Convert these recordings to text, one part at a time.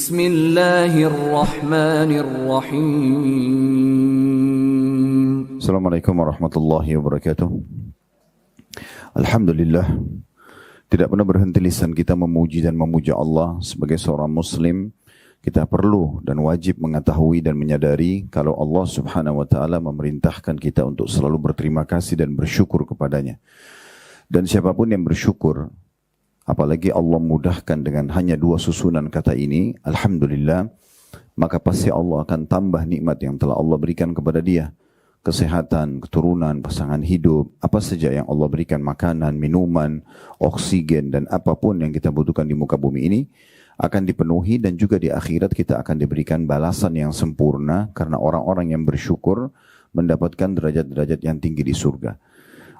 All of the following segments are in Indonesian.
Bismillahirrahmanirrahim. Assalamualaikum warahmatullahi wabarakatuh. Alhamdulillah, tidak pernah berhenti lisan kita memuji dan memuja Allah. Sebagai seorang muslim, kita perlu dan wajib mengetahui dan menyadari kalau Allah subhanahu wa ta'ala memerintahkan kita untuk selalu berterima kasih dan bersyukur kepadanya. Dan siapapun yang bersyukur, apalagi Allah mudahkan dengan hanya 2 susunan kata ini, Alhamdulillah, maka pasti Allah akan tambah nikmat yang telah Allah berikan kepada dia. Kesehatan, keturunan, pasangan hidup, apa saja yang Allah berikan, makanan, minuman, oksigen, dan apapun yang kita butuhkan di muka bumi ini, akan dipenuhi dan juga di akhirat kita akan diberikan balasan yang sempurna karena orang-orang yang bersyukur mendapatkan derajat-derajat yang tinggi di surga.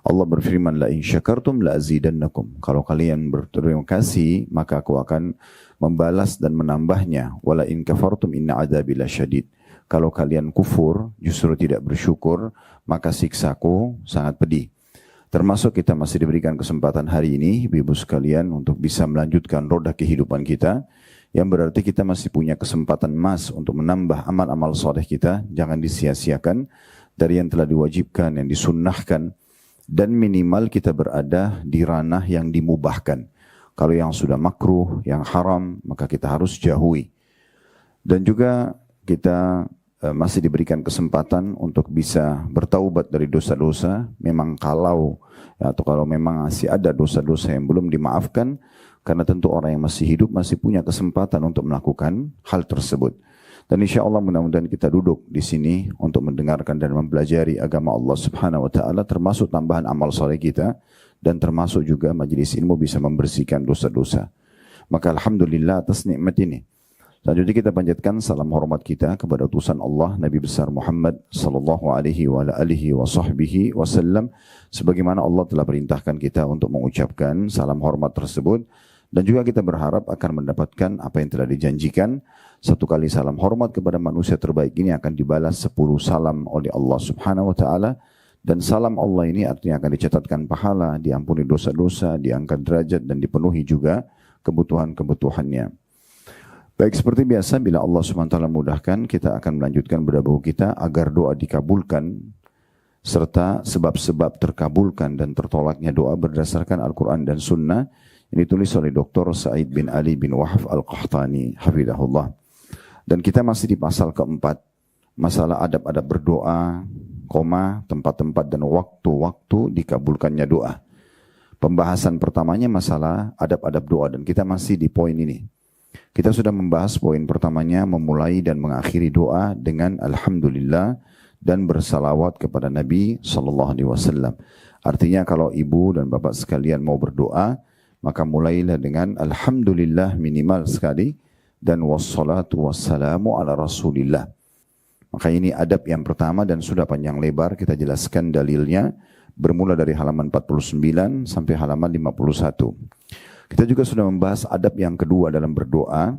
Allah berfirman, la in syakartum la azidannakum. Kalau kalian berterima kasih, maka aku akan membalas dan menambahnya. Wala in kafartum inna adzabi lasyadid. Kalau kalian kufur, justru tidak bersyukur, maka siksaku sangat pedih. Termasuk kita masih diberikan kesempatan hari ini, ibu-ibu sekalian, untuk bisa melanjutkan roda kehidupan kita, yang berarti kita masih punya kesempatan emas untuk menambah amal-amal soleh kita. Jangan disia-siakan dari yang telah diwajibkan, yang disunnahkan, dan minimal kita berada di ranah yang dimubahkan. Kalau yang sudah makruh, yang haram, maka kita harus jauhi. Dan juga kita masih diberikan kesempatan untuk bisa bertaubat dari dosa-dosa. Memang kalau memang masih ada dosa-dosa yang belum dimaafkan, karena tentu orang yang masih hidup masih punya kesempatan untuk melakukan hal tersebut. Dan insya Allah mudah-mudahan kita duduk di sini untuk mendengarkan dan mempelajari agama Allah subhanahu wa ta'ala, termasuk tambahan amal soleh kita, dan termasuk juga majelis ilmu bisa membersihkan dosa-dosa. Maka alhamdulillah atas nikmat ini. Selanjutnya kita panjatkan salam hormat kita kepada utusan Allah Nabi besar Muhammad sallallahu alaihi wa alihi wa sahbihi wasallam, sebagaimana Allah telah perintahkan kita untuk mengucapkan salam hormat tersebut. Dan juga kita berharap akan mendapatkan apa yang telah dijanjikan. 1 kali salam hormat kepada manusia terbaik ini akan dibalas 10 salam oleh Allah subhanahu wa ta'ala. Dan salam Allah ini artinya akan dicatatkan pahala, diampuni dosa-dosa, diangkat derajat, dan dipenuhi juga kebutuhan-kebutuhannya. Baik, seperti biasa, bila Allah subhanahu wa ta'ala mudahkan, kita akan melanjutkan berdabur kita agar doa dikabulkan, serta sebab-sebab terkabulkan dan tertolaknya doa berdasarkan Al-Quran dan Sunnah. Ini ditulis oleh Dr. Sa'id bin Ali bin Wahab Al-Qahtani, hafidhahullah. Dan kita masih di pasal keempat, masalah adab-adab berdoa, tempat-tempat dan waktu-waktu dikabulkannya doa. Pembahasan pertamanya masalah adab-adab doa, dan kita masih di poin ini. Kita sudah membahas poin pertamanya, memulai dan mengakhiri doa dengan Alhamdulillah dan bersalawat kepada Nabi SAW. Artinya kalau ibu dan bapak sekalian mau berdoa, maka mulailah dengan Alhamdulillah minimal sekali, dan wassalatu wassalamu ala Rasulillah. Maka ini adab yang pertama dan sudah panjang lebar kita jelaskan dalilnya, bermula dari halaman 49 sampai halaman 51. Kita juga sudah membahas adab yang kedua dalam berdoa,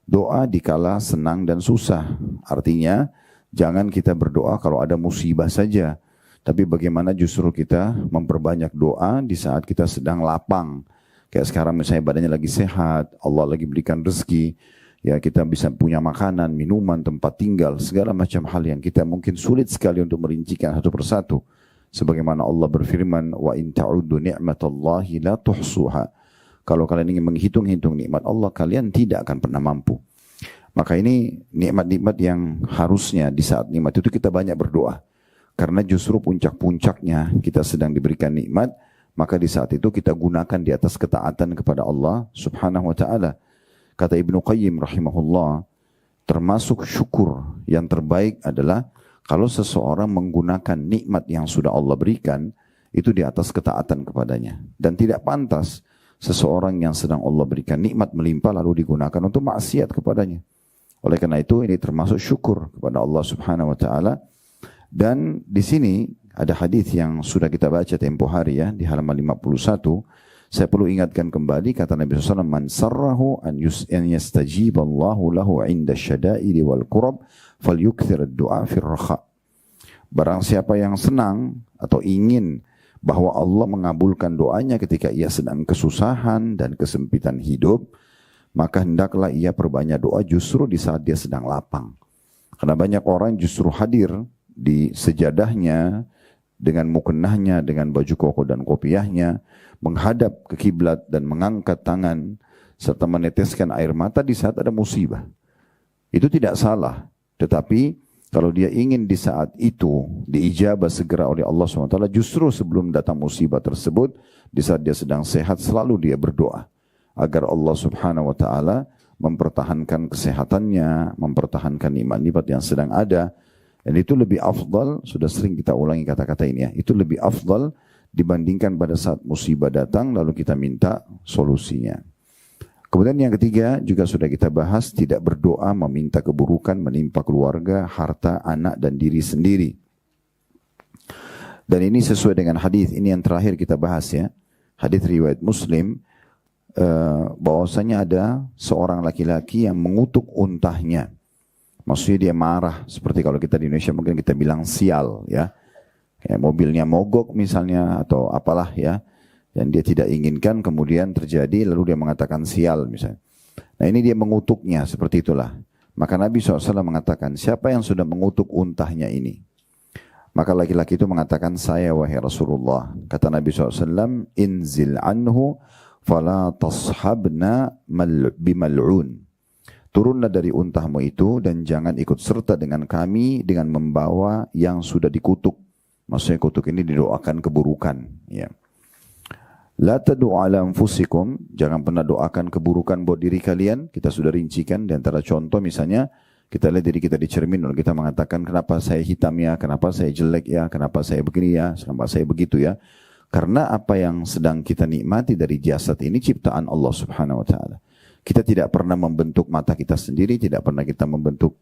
doa dikala senang dan susah. Artinya jangan kita berdoa kalau ada musibah saja, tapi bagaimana justru kita memperbanyak doa di saat kita sedang lapang. Kayak sekarang misalnya badannya lagi sehat, Allah lagi berikan rezeki, ya kita bisa punya makanan, minuman, tempat tinggal, segala macam hal yang kita mungkin sulit sekali untuk merincikan satu persatu. Sebagaimana Allah berfirman, wa in ta'uddu ni'matallahi la tuhsuha. Kalau kalian ingin menghitung-hitung nikmat Allah, kalian tidak akan pernah mampu. Maka ini nikmat-nikmat yang harusnya di saat nikmat itu kita banyak berdoa. Karena justru puncak-puncaknya kita sedang diberikan nikmat, maka di saat itu kita gunakan di atas ketaatan kepada Allah subhanahu wa ta'ala. Kata Ibnu Qayyim rahimahullah, termasuk syukur yang terbaik adalah kalau seseorang menggunakan nikmat yang sudah Allah berikan, itu di atas ketaatan kepadanya. Dan tidak pantas seseorang yang sedang Allah berikan nikmat melimpah lalu digunakan untuk maksiat kepadanya. Oleh karena itu ini termasuk syukur kepada Allah subhanahu wa ta'ala. Dan di sini ada hadis yang sudah kita baca tempo hari ya, di halaman 51. Saya perlu ingatkan kembali kata Nabi SAW, man sarrahu an yastajiballahu lahu inda syada'ili wal kurab falyukthir ad-du'a fir rakha. Barang siapa yang senang atau ingin bahwa Allah mengabulkan doanya ketika ia sedang kesusahan dan kesempitan hidup, maka hendaklah ia perbanyak doa justru di saat dia sedang lapang. Karena banyak orang justru hadir di sejadahnya, dengan mukennahnya, dengan baju koko dan kopiahnya, menghadap ke kiblat dan mengangkat tangan, serta meneteskan air mata di saat ada musibah. Itu tidak salah, tetapi kalau dia ingin di saat itu diijabah segera oleh Allah SWT, justru sebelum datang musibah tersebut, di saat dia sedang sehat, selalu dia berdoa agar Allah Subhanahu wa taala mempertahankan kesehatannya, mempertahankan nikmat-nikmat yang sedang ada. Dan itu lebih afdal, sudah sering kita ulangi kata-kata ini ya, itu lebih afdal dibandingkan pada saat musibah datang lalu kita minta solusinya. Kemudian yang ketiga juga sudah kita bahas, tidak berdoa meminta keburukan menimpa keluarga, harta, anak dan diri sendiri. Dan ini sesuai dengan hadis ini yang terakhir kita bahas ya. Hadis riwayat Muslim, bahwasanya ada seorang laki-laki yang mengutuk untahnya. Maksudnya dia marah, seperti kalau kita di Indonesia mungkin kita bilang sial ya. Kayak mobilnya mogok misalnya atau apalah ya. Dan dia tidak inginkan kemudian terjadi lalu dia mengatakan sial misalnya. Nah ini dia mengutuknya seperti itulah. Maka Nabi SAW mengatakan, siapa yang sudah mengutuk untahnya ini? Maka laki-laki itu mengatakan, saya wahai Rasulullah. Kata Nabi SAW, inzil anhu fala tashabna bimal'un. Turunlah dari untahmu itu dan jangan ikut serta dengan kami dengan membawa yang sudah dikutuk. Maksudnya kutuk ini didoakan keburukan. Ya. La tad'u ala anfusikum, jangan pernah doakan keburukan buat diri kalian. Kita sudah rincikan di antara contoh misalnya, kita lihat diri kita di cermin lalu kita mengatakan kenapa saya hitam ya, kenapa saya jelek ya, kenapa saya begini ya, kenapa saya begitu ya. Karena apa yang sedang kita nikmati dari jasad ini ciptaan Allah Subhanahu wa taala. Kita tidak pernah membentuk mata kita sendiri, tidak pernah kita membentuk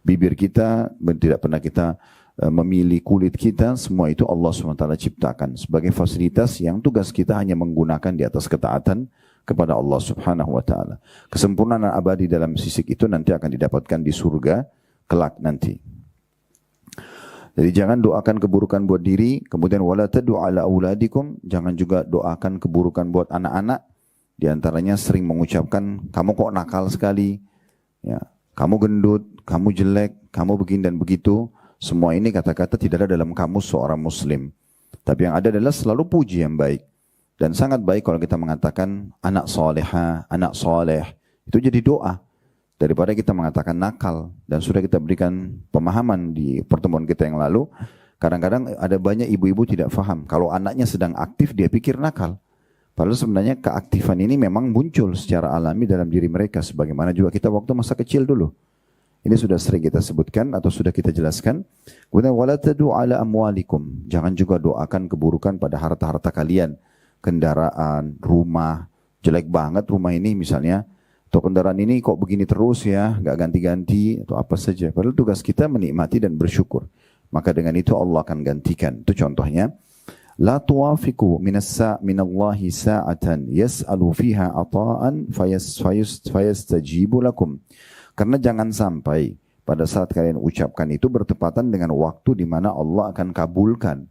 bibir kita, tidak pernah kita memilih kulit kita, semua itu Allah SWT ciptakan sebagai fasilitas yang tugas kita hanya menggunakan di atas ketaatan kepada Allah Subhanahu wa taala. Kesempurnaan abadi dalam sisik itu nanti akan didapatkan di surga kelak nanti. Jadi jangan doakan keburukan buat diri, kemudian wala tad'u ala auladikum, jangan juga doakan keburukan buat anak-anak. Di antaranya sering mengucapkan kamu kok nakal sekali, ya, kamu gendut, kamu jelek, kamu begini dan begitu. Semua ini kata-kata tidak ada dalam kamus seorang muslim. Tapi yang ada adalah selalu puji yang baik. Dan sangat baik kalau kita mengatakan anak soleha, anak soleh. Itu jadi doa. Daripada kita mengatakan nakal. Dan sudah kita berikan pemahaman di pertemuan kita yang lalu. Kadang-kadang ada banyak ibu-ibu tidak faham. Kalau anaknya sedang aktif dia pikir nakal. Padahal sebenarnya keaktifan ini memang muncul secara alami dalam diri mereka. Sebagaimana juga kita waktu masa kecil dulu. Ini sudah sering kita sebutkan atau sudah kita jelaskan. Kemudian wala tad'u ala amwalikum. Jangan juga doakan keburukan pada harta-harta kalian. Kendaraan, rumah. Jelek banget rumah ini misalnya. Atau kendaraan ini kok begini terus ya, nggak ganti-ganti atau apa saja. Padahal tugas kita menikmati dan bersyukur. Maka dengan itu Allah akan gantikan. Itu contohnya. La tuwafiqu minallahi sa'atan yas'alu fiha ata'an fayastajibu lakum. Karena jangan sampai pada saat kalian ucapkan itu bertepatan dengan waktu di mana Allah akan kabulkan.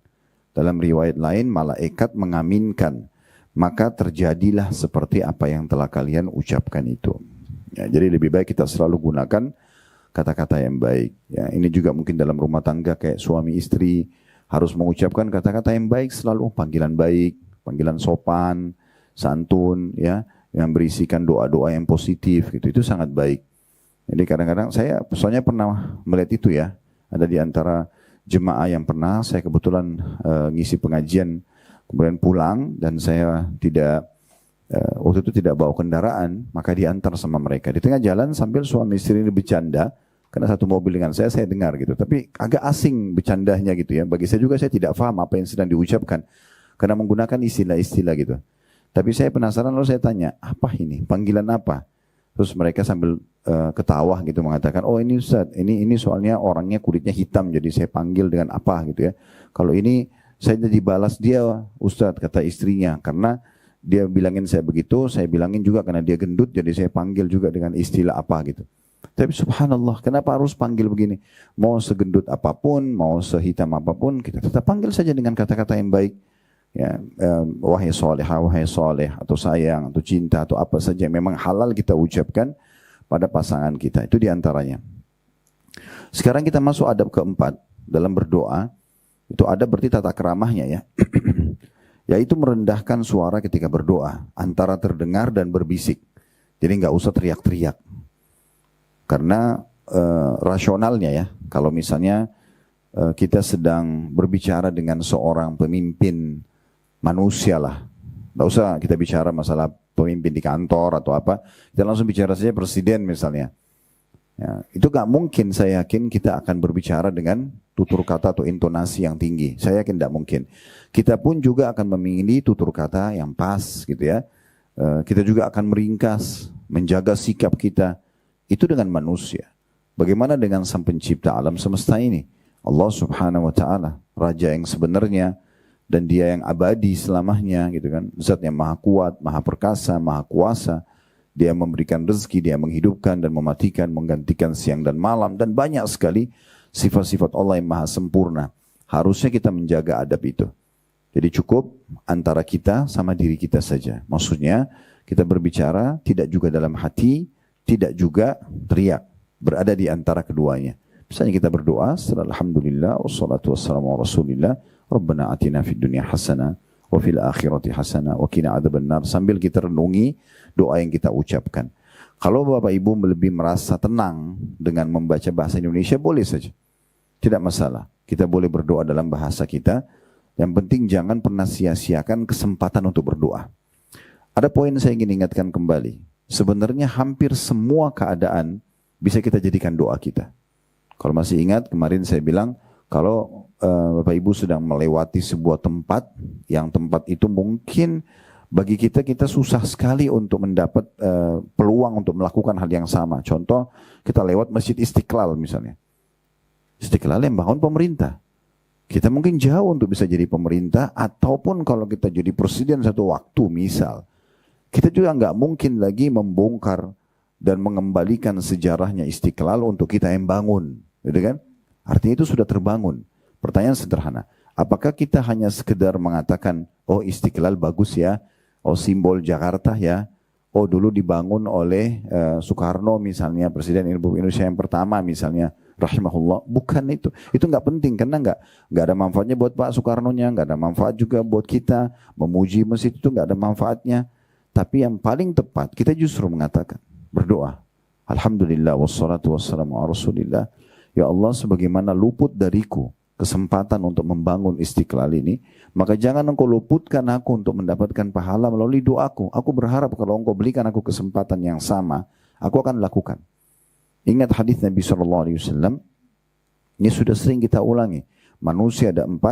Dalam riwayat lain malaikat mengaminkan. Maka terjadilah seperti apa yang telah kalian ucapkan itu. Ya, jadi lebih baik kita selalu gunakan kata-kata yang baik. Ya, ini juga mungkin dalam rumah tangga kayak suami istri. Harus mengucapkan kata-kata yang baik selalu, panggilan baik, panggilan sopan, santun, ya, yang berisikan doa-doa yang positif, gitu. Itu sangat baik. Jadi kadang-kadang saya soalnya pernah melihat itu ya, ada di antara jemaah yang pernah saya kebetulan ngisi pengajian, kemudian pulang dan saya tidak waktu itu tidak bawa kendaraan, maka diantar sama mereka. Di tengah jalan sambil suami istri ini bercanda. Karena satu mobil dengan saya dengar gitu. Tapi agak asing bercandanya gitu ya. Bagi saya juga saya tidak paham apa yang sedang diucapkan. Karena menggunakan istilah-istilah gitu. Tapi saya penasaran lalu saya tanya, apa ini? Panggilan apa? Terus mereka sambil ketawa gitu mengatakan, oh ini Ustaz, ini soalnya orangnya kulitnya hitam. Jadi saya panggil dengan apa gitu ya. Kalau ini saya jadi balas dia Ustaz, kata istrinya. Karena dia bilangin saya begitu, saya bilangin juga karena dia gendut. Jadi saya panggil juga dengan istilah apa gitu. Tapi subhanallah, kenapa harus panggil begini? Mau segendut apapun, mau sehitam apapun, kita tetap panggil saja dengan kata-kata yang baik. Ya, wahai salihah, wahai saleh, atau sayang, atau cinta, atau apa saja yang memang halal kita ucapkan pada pasangan kita. Itu diantaranya. Sekarang kita masuk adab keempat dalam berdoa. Itu ada berarti tata keramahnya ya. Yaitu merendahkan suara ketika berdoa. Antara terdengar dan berbisik. Jadi nggak usah teriak-teriak. Karena rasionalnya ya. Kalau misalnya kita sedang berbicara dengan seorang pemimpin manusia lah. Nggak usah kita bicara masalah pemimpin di kantor atau apa. Kita langsung bicara saja presiden misalnya. Ya, itu gak mungkin saya yakin kita akan berbicara dengan tutur kata atau intonasi yang tinggi. Saya yakin tidak mungkin. Kita pun juga akan memilih tutur kata yang pas gitu ya. Kita juga akan meringkas, menjaga sikap kita. Itu dengan manusia. Bagaimana dengan sang pencipta alam semesta ini? Allah subhanahu wa ta'ala, raja yang sebenarnya, dan dia yang abadi selamanya gitu kan. Zat yang maha kuat, maha perkasa, maha kuasa. Dia memberikan rezeki, dia menghidupkan dan mematikan, menggantikan siang dan malam. Dan banyak sekali sifat-sifat Allah yang maha sempurna. Harusnya kita menjaga adab itu. Jadi cukup antara kita sama diri kita saja. Maksudnya kita berbicara tidak juga dalam hati, tidak juga teriak. Berada di antara keduanya. Misalnya kita berdoa, alhamdulillah, wassalatu wassalamu ala rasulillah, Rabbana atina fid dunya hasanah, wa fil akhirati hasanah, wa qina adzabannar. Sambil kita renungi doa yang kita ucapkan. Kalau Bapak Ibu lebih merasa tenang dengan membaca bahasa Indonesia, boleh saja. Tidak masalah. Kita boleh berdoa dalam bahasa kita. Yang penting jangan pernah sia-siakan kesempatan untuk berdoa. Ada poin saya ingin ingatkan kembali. Sebenarnya hampir semua keadaan bisa kita jadikan doa kita. Kalau masih ingat kemarin saya bilang, kalau Bapak Ibu sedang melewati sebuah tempat, yang tempat itu mungkin bagi kita susah sekali untuk mendapat peluang untuk melakukan hal yang sama. Contoh, kita lewat Masjid Istiqlal misalnya. Istiqlal yang bangun pemerintah. Kita mungkin jauh untuk bisa jadi pemerintah, ataupun kalau kita jadi presiden satu waktu misal. Kita juga nggak mungkin lagi membongkar dan mengembalikan sejarahnya Istiqlal untuk kita yang bangun. Gitu kan? Artinya itu sudah terbangun. Pertanyaan sederhana. Apakah kita hanya sekedar mengatakan, oh Istiqlal bagus ya, oh simbol Jakarta ya, oh dulu dibangun oleh Soekarno misalnya, Presiden Republik Indonesia yang pertama misalnya, rahimahullah. Bukan itu. Itu nggak penting karena nggak ada manfaatnya buat Pak Soekarno-nya, nggak ada manfaat juga buat kita. Memuji masjid itu nggak ada manfaatnya. Tapi yang paling tepat kita justru mengatakan, berdoa. Alhamdulillah wassalatu wassalamu ala rasulillah. Ya Allah, sebagaimana luput dariku kesempatan untuk membangun Istiqlal ini, maka jangan engkau luputkan aku untuk mendapatkan pahala melalui doaku. Aku berharap kalau engkau berikan aku kesempatan yang sama, aku akan lakukan. Ingat hadis Nabi SAW, ini sudah sering kita ulangi. Manusia ada 4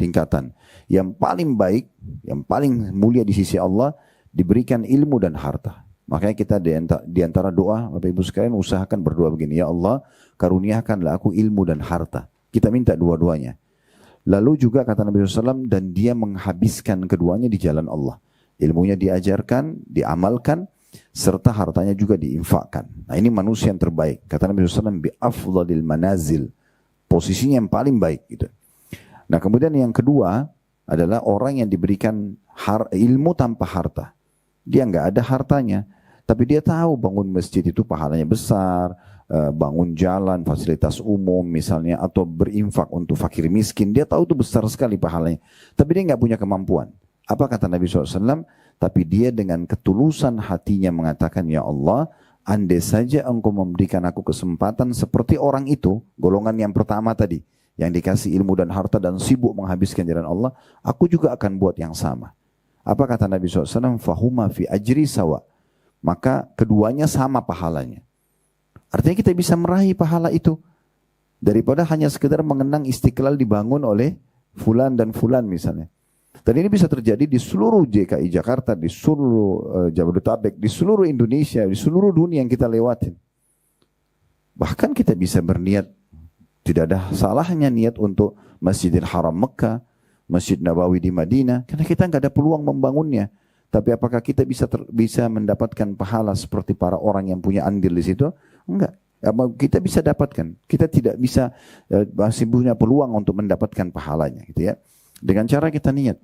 tingkatan. Yang paling baik, yang paling mulia di sisi Allah, diberikan ilmu dan harta. Makanya kita di antara doa, Bapak Ibu sekalian, usahakan berdoa begini, ya Allah, karuniakanlah aku ilmu dan harta. Kita minta dua-duanya. Lalu juga kata Nabi SAW, dan dia menghabiskan keduanya di jalan Allah. Ilmunya diajarkan, diamalkan, serta hartanya juga diinfakkan. Nah ini manusia yang terbaik. Kata Nabi SAW, bi afdhalil manazil. Posisinya yang paling baik. Gitu. Nah kemudian yang kedua adalah orang yang diberikan ilmu tanpa harta. Dia nggak ada hartanya, tapi dia tahu bangun masjid itu pahalanya besar, bangun jalan, fasilitas umum misalnya, atau berinfak untuk fakir miskin. Dia tahu itu besar sekali pahalanya, tapi dia nggak punya kemampuan. Apa kata Nabi SAW? Tapi dia dengan ketulusan hatinya mengatakan, ya Allah, andai saja engkau memberikan aku kesempatan seperti orang itu, golongan yang pertama tadi, yang dikasih ilmu dan harta dan sibuk menghabiskan jalan Allah, aku juga akan buat yang sama. Apa kata Nabi SAW? Fahuma fi ajri sawa. Maka keduanya sama pahalanya. Artinya kita bisa meraih pahala itu. Daripada hanya sekedar mengenang Istiqlal dibangun oleh fulan dan fulan misalnya. Dan ini bisa terjadi di seluruh DKI Jakarta, di seluruh Jabodetabek, di seluruh Indonesia, di seluruh dunia yang kita lewatin. Bahkan kita bisa berniat, tidak ada salahnya niat untuk Masjidil Haram Mekah, Masjid Nabawi di Madinah, karena kita nggak ada peluang membangunnya. Tapi apakah kita bisa mendapatkan pahala seperti para orang yang punya andil di situ? Enggak. Kita bisa dapatkan. Kita tidak bisa masih punya peluang untuk mendapatkan pahalanya, gitu ya. Dengan cara kita niat.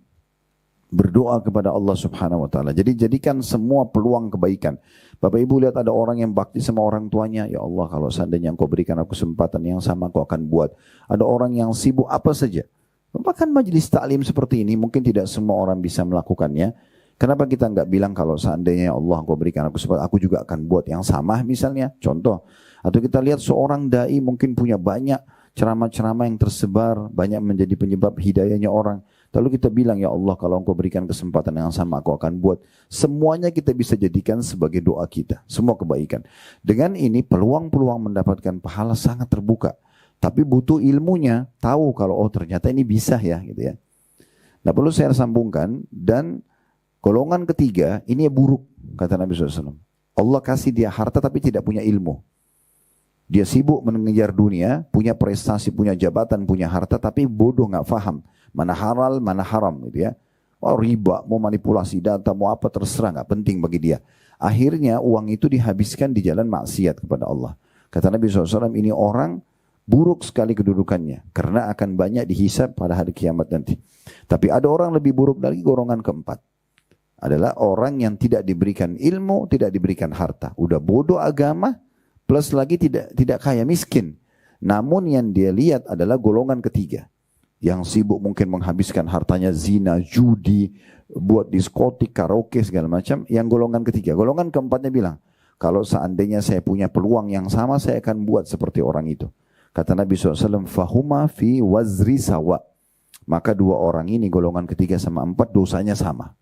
berdoa kepada Allah Subhanahu wa taala. Jadi jadikan semua peluang kebaikan. Bapak Ibu lihat ada orang yang bakti sama orang tuanya, ya Allah kalau seandainya Engkau berikan aku kesempatan yang sama aku akan buat. Ada orang yang sibuk apa saja. Bahkan majelis taklim seperti ini mungkin tidak semua orang bisa melakukannya. Kenapa kita nggak bilang kalau seandainya ya Allah Engkau berikan aku kesempatan aku juga akan buat yang sama misalnya, contoh. Atau kita lihat seorang dai mungkin punya banyak ceramah-ceramah yang tersebar, banyak menjadi penyebab hidayahnya orang. Lalu kita bilang, ya Allah kalau Engkau berikan kesempatan yang sama, aku akan buat. Semuanya kita bisa jadikan sebagai doa kita. Semua kebaikan. Dengan ini peluang-peluang mendapatkan pahala sangat terbuka. Tapi butuh ilmunya, tahu kalau oh ternyata ini bisa ya. Gitu ya. Nah perlu saya sambungkan, dan golongan ketiga, ini buruk, kata Nabi SAW. Allah kasih dia harta tapi tidak punya ilmu. Dia sibuk mengejar dunia, punya prestasi, punya jabatan, punya harta, tapi bodoh nggak faham. Mana halal, mana haram gitu ya. Oh, riba, mau manipulasi data, mau apa terserah, nggak penting bagi dia. Akhirnya uang itu dihabiskan di jalan maksiat kepada Allah. Kata Nabi SAW, ini orang buruk sekali kedudukannya. Karena akan banyak dihisab pada hari kiamat nanti. Tapi ada orang lebih buruk lagi, golongan keempat. Adalah orang yang tidak diberikan ilmu, tidak diberikan harta. Udah bodoh agama, plus lagi tidak kaya, miskin. Namun yang dia lihat adalah golongan ketiga. Yang sibuk mungkin menghabiskan hartanya zina, judi, buat diskotik, karaoke, segala macam. Yang golongan ketiga. Golongan keempatnya bilang, kalau seandainya saya punya peluang yang sama, saya akan buat seperti orang itu. Kata Nabi SAW, fahuma fi wazri sawa. Maka dua orang ini, golongan ketiga sama empat, dosanya sama.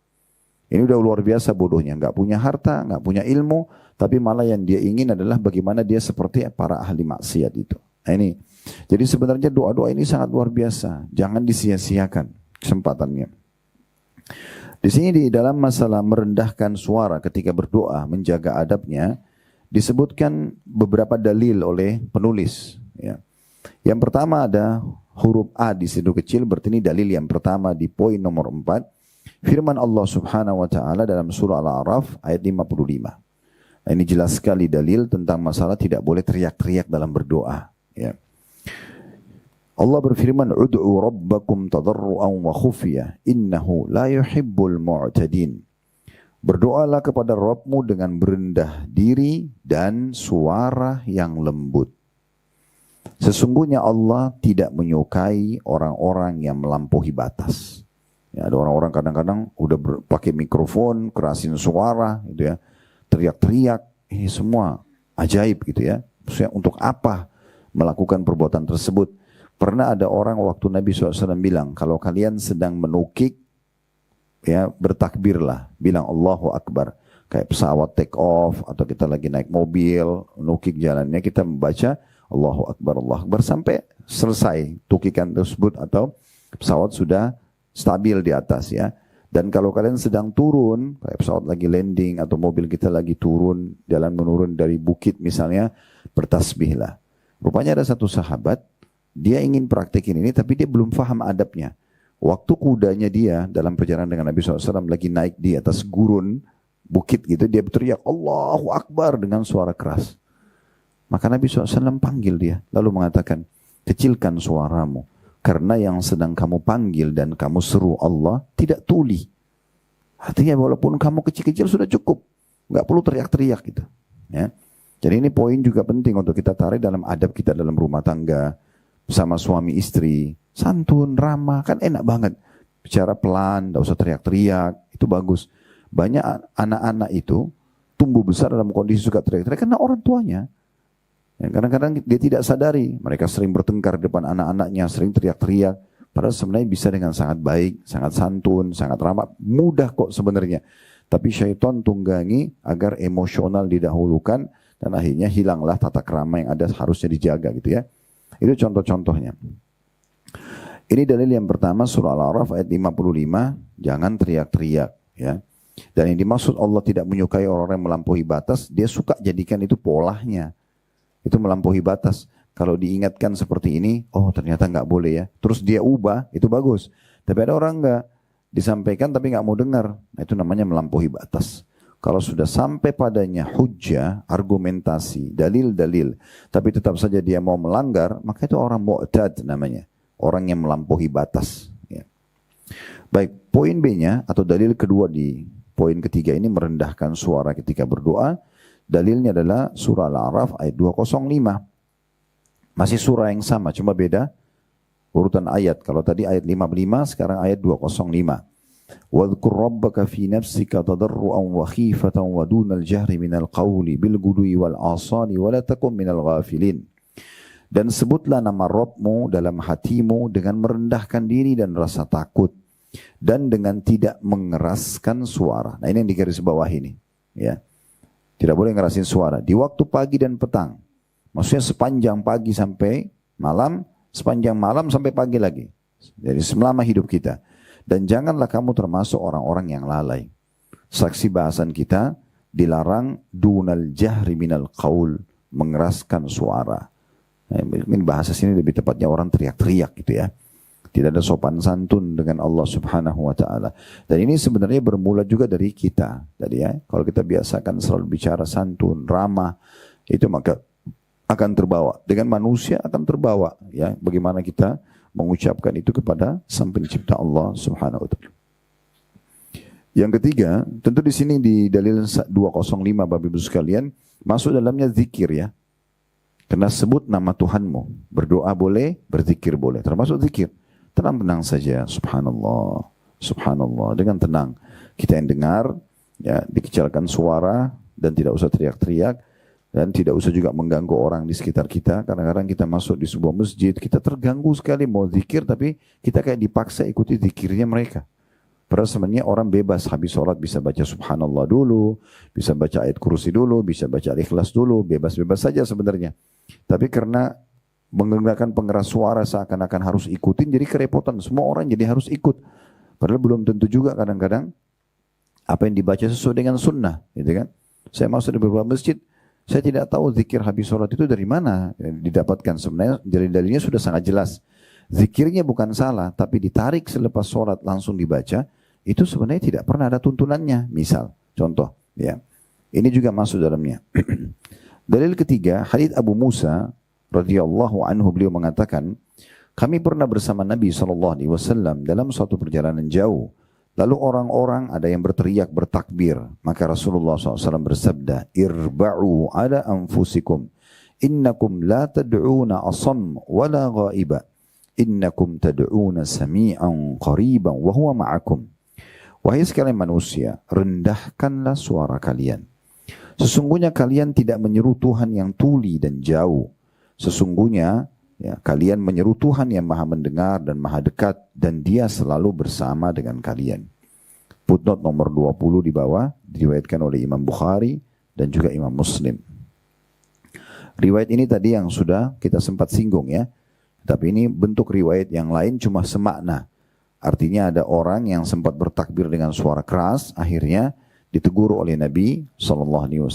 Ini udah luar biasa bodohnya. Nggak punya harta, nggak punya ilmu, tapi malah yang dia ingin adalah bagaimana dia seperti para ahli maksiat itu. Nah ini. Jadi sebenarnya doa-doa ini sangat luar biasa. Jangan disia-siakan kesempatannya. Di sini di dalam masalah merendahkan suara ketika berdoa, menjaga adabnya, disebutkan beberapa dalil oleh penulis. Ya. Yang pertama ada huruf A di situ kecil, berarti ini dalil yang pertama di poin nomor 4. Firman Allah Subhanahu wa taala dalam surah Al-A'raf ayat 55. Nah, ini jelas sekali dalil tentang masalah tidak boleh teriak-teriak dalam berdoa, ya. Allah berfirman, "Ud'u rabbakum tadarruan wa khufyah, innahu la yuhibbul mu'tadin." Berdoalah kepada Rabbmu dengan berendah diri dan suara yang lembut. Sesungguhnya Allah tidak menyukai orang-orang yang melampaui batas. Ya, ada orang-orang kadang-kadang udah pakai mikrofon, kerasin suara, gitu ya, teriak-teriak, ini semua ajaib gitu ya. Maksudnya untuk apa melakukan perbuatan tersebut? Pernah ada orang waktu Nabi SAW bilang, kalau kalian sedang menukik, ya bertakbirlah, bilang Allahu Akbar. Kayak pesawat take off, atau kita lagi naik mobil, menukik jalannya, kita membaca Allahu Akbar, sampai selesai tukikan tersebut, atau pesawat sudah stabil di atas ya. Dan kalau kalian sedang turun, kayak pesawat lagi landing, atau mobil kita lagi turun, jalan menurun dari bukit misalnya, bertasbihlah. Rupanya ada satu sahabat, dia ingin praktekin ini tapi dia belum paham adabnya. Waktu kudanya dia dalam perjalanan dengan Nabi SAW lagi naik di atas gurun bukit gitu, dia berteriak Allahu Akbar dengan suara keras. Maka Nabi SAW panggil dia, lalu mengatakan, kecilkan suaramu, karena yang sedang kamu panggil dan kamu seru Allah tidak tuli. Artinya walaupun kamu kecil-kecil sudah cukup, nggak perlu teriak-teriak gitu. Ya. Jadi ini poin juga penting untuk kita tarik dalam adab kita dalam rumah tangga, sama suami istri, santun, ramah, kan enak banget. Bicara pelan, tidak usah teriak-teriak, itu bagus. Banyak anak-anak itu tumbuh besar dalam kondisi suka teriak-teriak karena orang tuanya. Kadang-kadang dia tidak sadari, mereka sering bertengkar depan anak-anaknya, sering teriak-teriak. Padahal sebenarnya bisa dengan sangat baik, sangat santun, sangat ramah, mudah kok sebenarnya. Tapi syaitan tunggangi agar emosional didahulukan dan akhirnya hilanglah tata krama yang ada harusnya dijaga gitu ya. Itu contoh-contohnya. Ini dalil yang pertama surah Al-A'raf ayat 55, jangan teriak-teriak ya. Dan yang dimaksud Allah tidak menyukai orang yang melampaui batas, dia suka jadikan itu polanya. Itu melampaui batas. Kalau diingatkan seperti ini, oh ternyata nggak boleh ya. Terus dia ubah, itu bagus. Tapi ada orang nggak disampaikan tapi nggak mau dengar. Nah, itu namanya melampaui batas. Kalau sudah sampai padanya hujjah, argumentasi, dalil-dalil, tapi tetap saja dia mau melanggar, maka itu orang mu'tad namanya. Orang yang melampaui batas. Ya. Baik, poin B-nya atau dalil kedua di poin ketiga ini merendahkan suara ketika berdoa. Dalilnya adalah surah Al-A'raf ayat 205. Masih surah yang sama, cuma beda urutan ayat. Kalau tadi ayat 55, sekarang ayat 205. وَاذْكُرْ رَبَّكَ فِي نَفْسِكَ تَضَرُّعًا وَخِيفَةً وَدُونَ الْجَهْرِ مِنَ الْقَوْلِ بِالْغُدُوِّ وَالْآصَالِ وَلَا تَكُنْ مِنَ الْغَافِلِينَ. Dan sebutlah nama Rabbmu dalam hatimu dengan merendahkan diri dan rasa takut, dan dengan tidak mengeraskan suara. Nah, ini yang digaris bawah ini, ya. Tidak boleh ngerasin suara di waktu pagi dan petang. Maksudnya sepanjang pagi sampai malam, sepanjang malam sampai pagi lagi. Jadi selama hidup kita. Dan janganlah kamu termasuk orang-orang yang lalai. Saksi bahasan kita, dilarang dunal jahri minal qaul, mengeraskan suara. Nah, ini bahasa sini lebih tepatnya orang teriak-teriak gitu ya. Tidak ada sopan santun dengan Allah Subhanahu wa taala. Dan ini sebenarnya bermula juga dari kita. Tadi ya, kalau kita biasakan selalu bicara santun, ramah, itu maka akan terbawa. Dengan manusia akan terbawa, ya. Bagaimana kita mengucapkan itu kepada Sang Pencipta Allah Subhanahu wa taala. Yang ketiga, tentu di sini di dalil 205 Bapak Ibu sekalian, masuk dalamnya zikir ya. Karena sebut nama Tuhanmu, berdoa boleh, berzikir boleh, termasuk zikir. Tenang-tenang saja, subhanallah, subhanallah, dengan tenang. Kita yang dengar, ya, dikecilkan suara dan tidak usah teriak-teriak. Dan tidak usah juga mengganggu orang di sekitar kita. Kadang-kadang kita masuk di sebuah masjid, kita terganggu sekali mau zikir, tapi kita kayak dipaksa ikuti zikirnya mereka. Padahal sebenarnya orang bebas, habis sholat bisa baca subhanallah dulu, bisa baca ayat kursi dulu, bisa baca al-ikhlas dulu, bebas-bebas saja sebenarnya. Tapi karena menggunakan pengeras suara seakan-akan harus ikutin, jadi kerepotan. Semua orang jadi harus ikut. Padahal belum tentu juga kadang-kadang apa yang dibaca sesuai dengan sunnah, gitu kan? Saya masuk di beberapa masjid, saya tidak tahu zikir habis sholat itu dari mana didapatkan. Sebenarnya dalil-dalilnya sudah sangat jelas. Zikirnya bukan salah, tapi ditarik selepas sholat langsung dibaca, itu sebenarnya tidak pernah ada tuntunannya. Misal, contoh, ya, ini juga masuk dalamnya. Dalil ketiga, hadits Abu Musa radhiyallahu anhu, beliau mengatakan, kami pernah bersama Nabi SAW dalam suatu perjalanan jauh. Lalu orang-orang ada yang berteriak bertakbir. Maka Rasulullah SAW bersabda, irba'u ala anfusikum, innakum la tad'una asam wala ghaiba, innakum tad'una sami'an qariban wa huwa ma'akum. Wahai sekalian manusia, rendahkanlah suara kalian. Sesungguhnya kalian tidak menyeru Tuhan yang tuli dan jauh. Sesungguhnya ya, kalian menyeru Tuhan yang maha mendengar dan maha dekat, dan dia selalu bersama dengan kalian. Footnote nomor 20 di bawah, diriwayatkan oleh Imam Bukhari dan juga Imam Muslim. Riwayat ini tadi yang sudah kita sempat singgung ya. Tapi ini bentuk riwayat yang lain cuma semakna. Artinya ada orang yang sempat bertakbir dengan suara keras, akhirnya ditegur oleh Nabi SAW.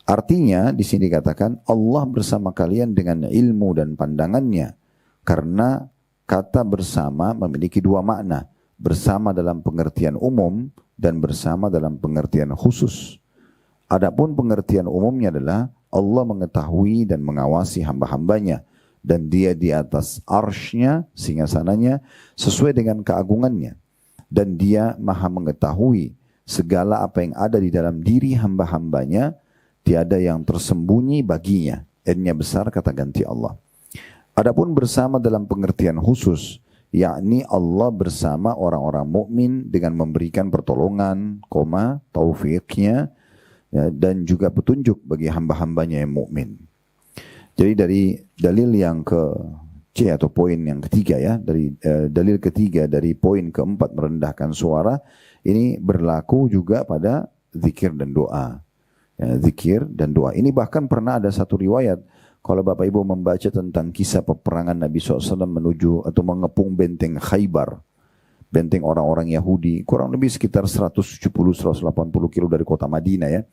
Artinya di sini dikatakan Allah bersama kalian dengan ilmu dan pandangannya, karena kata bersama memiliki dua makna, bersama dalam pengertian umum dan bersama dalam pengertian khusus. Adapun pengertian umumnya adalah Allah mengetahui dan mengawasi hamba-hambanya, dan dia di atas arsy-Nya, singgasananya, sesuai dengan keagungannya, dan dia maha mengetahui segala apa yang ada di dalam diri hamba-hambanya. Tiada yang tersembunyi baginya. N-nya besar, kata ganti Allah. Adapun bersama dalam pengertian khusus, yakni Allah bersama orang-orang mukmin dengan memberikan pertolongan, taufiknya, ya, dan juga petunjuk bagi hamba-hambanya yang mukmin. Jadi dari dalil yang ke C atau poin yang ketiga ya, dari dalil ketiga dari poin keempat merendahkan suara, ini berlaku juga pada zikir dan doa. Ya, zikir dan doa. Ini bahkan pernah ada satu riwayat, kalau Bapak Ibu membaca tentang kisah peperangan Nabi SAW menuju atau mengepung benteng Khaybar, benteng orang-orang Yahudi, kurang lebih sekitar 170-180 kilo dari kota Madinah ya.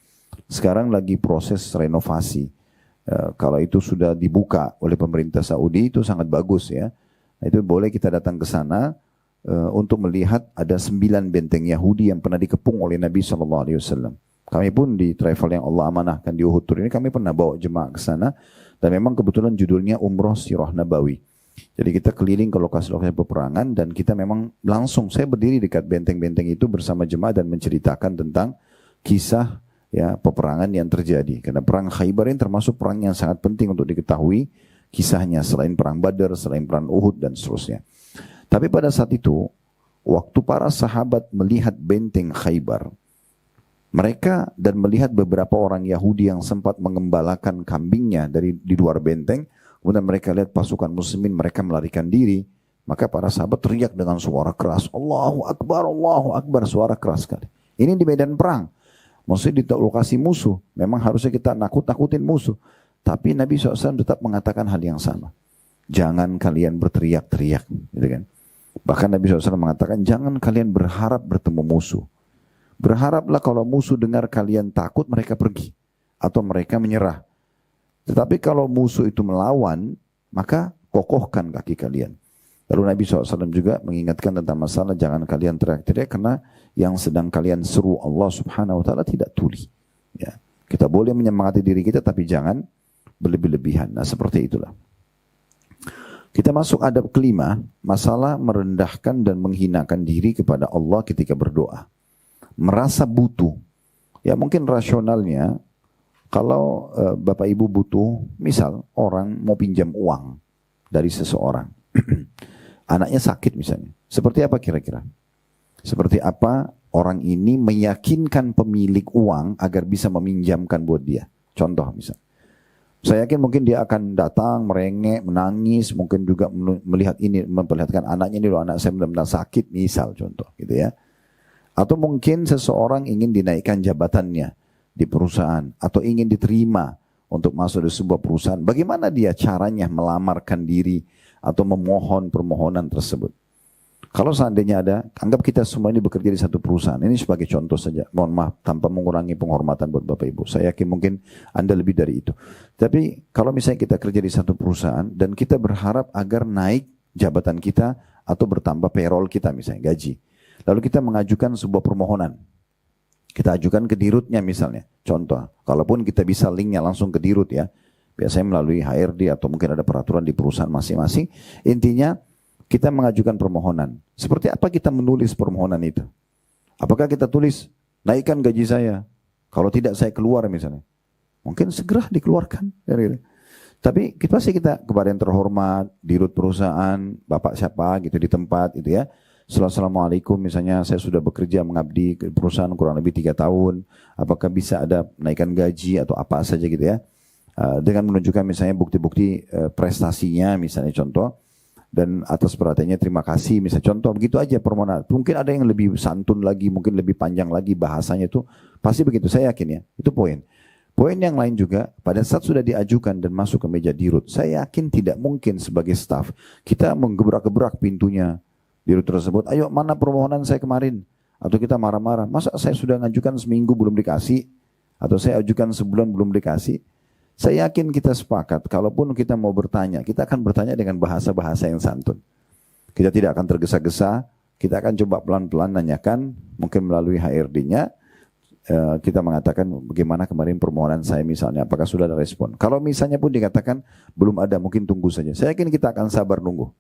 Sekarang lagi proses renovasi. Kalau itu sudah dibuka oleh pemerintah Saudi, itu sangat bagus ya. Itu boleh kita datang ke sana untuk melihat ada 9 benteng Yahudi yang pernah dikepung oleh Nabi SAW. Kami pun di travel yang Allah amanahkan di Uhud Tour ini, kami pernah bawa jemaah ke sana, dan memang kebetulan judulnya Umroh Sirah Nabawi. Jadi kita keliling ke lokasi-lokasi peperangan dan kita memang langsung, saya berdiri dekat benteng-benteng itu bersama jemaah dan menceritakan tentang kisah ya peperangan yang terjadi. Karena perang Khaybar ini termasuk perang yang sangat penting untuk diketahui kisahnya selain perang Badar, selain perang Uhud dan seterusnya. Tapi pada saat itu, waktu para sahabat melihat benteng Khaybar, mereka dan melihat beberapa orang Yahudi yang sempat mengembalakan kambingnya di luar benteng, kemudian mereka lihat pasukan muslimin, mereka melarikan diri, maka para sahabat teriak dengan suara keras, Allahu Akbar, suara keras sekali. Ini di medan perang, maksudnya di lokasi musuh, memang harusnya kita nakut-nakutin musuh. Tapi Nabi SAW tetap mengatakan hal yang sama. Jangan kalian berteriak-teriak, gitu kan. Bahkan Nabi SAW mengatakan, jangan kalian berharap bertemu musuh. Berharaplah kalau musuh dengar kalian takut, mereka pergi. Atau mereka menyerah. Tetapi kalau musuh itu melawan, maka kokohkan kaki kalian. Lalu Nabi SAW juga mengingatkan tentang masalah jangan kalian teriak-teriak karena yang sedang kalian seru Allah Subhanahu Wa Taala tidak tuli. Ya. Kita boleh menyemangati diri kita tapi jangan berlebih-lebihan. Nah seperti itulah. Kita masuk adab kelima, masalah merendahkan dan menghinakan diri kepada Allah ketika berdoa. Merasa butuh. Ya mungkin rasionalnya, kalau Bapak Ibu butuh, misal orang mau pinjam uang dari seseorang. Anaknya sakit misalnya. Seperti apa kira-kira? Seperti apa orang ini meyakinkan pemilik uang agar bisa meminjamkan buat dia? Contoh misal. Saya yakin mungkin dia akan datang, merengek, menangis, mungkin juga melihat ini, memperlihatkan anaknya ini loh, anak saya benar-benar sakit, misal contoh gitu ya. Atau mungkin seseorang ingin dinaikkan jabatannya di perusahaan, atau ingin diterima untuk masuk di sebuah perusahaan. Bagaimana dia caranya melamarkan diri atau memohon permohonan tersebut? Kalau seandainya ada, anggap kita semua ini bekerja di satu perusahaan. Ini sebagai contoh saja. Mohon maaf, tanpa mengurangi penghormatan buat Bapak Ibu. Saya yakin mungkin Anda lebih dari itu. Tapi kalau misalnya kita kerja di satu perusahaan dan kita berharap agar naik jabatan kita atau bertambah payroll kita misalnya, gaji. Lalu kita mengajukan sebuah permohonan. Kita ajukan ke dirutnya misalnya. Contoh, kalaupun kita bisa linknya langsung ke dirut ya. Biasanya melalui HRD atau mungkin ada peraturan di perusahaan masing-masing. Intinya, kita mengajukan permohonan. Seperti apa kita menulis permohonan itu? Apakah kita tulis, naikkan gaji saya? Kalau tidak saya keluar misalnya. Mungkin segera dikeluarkan. Tapi pasti kita kepada yang terhormat, dirut perusahaan, bapak siapa gitu di tempat gitu ya. Assalamualaikum misalnya saya sudah bekerja mengabdi ke perusahaan kurang lebih 3 tahun. Apakah bisa ada naikkan gaji atau apa saja gitu ya. Dengan menunjukkan misalnya bukti-bukti prestasinya misalnya contoh. Dan atas perhatiannya terima kasih misalnya contoh begitu aja permohonan. Mungkin ada yang lebih santun lagi, mungkin lebih panjang lagi bahasanya itu pasti begitu, saya yakin ya. Itu poin. Poin yang lain juga pada saat sudah diajukan dan masuk ke meja dirut, saya yakin tidak mungkin sebagai staf kita menggebrak-gebrak pintunya dirut tersebut. Ayo mana permohonan saya kemarin? Atau kita marah-marah. Masa saya sudah ngajukan seminggu belum dikasih? Atau saya ajukan sebulan belum dikasih? Saya yakin kita sepakat, kalaupun kita mau bertanya, kita akan bertanya dengan bahasa-bahasa yang santun. Kita tidak akan tergesa-gesa, kita akan coba pelan-pelan nanyakan, mungkin melalui HRD-nya, kita mengatakan bagaimana kemarin permohonan saya misalnya, apakah sudah ada respon. Kalau misalnya pun dikatakan belum ada, mungkin tunggu saja. Saya yakin kita akan sabar nunggu.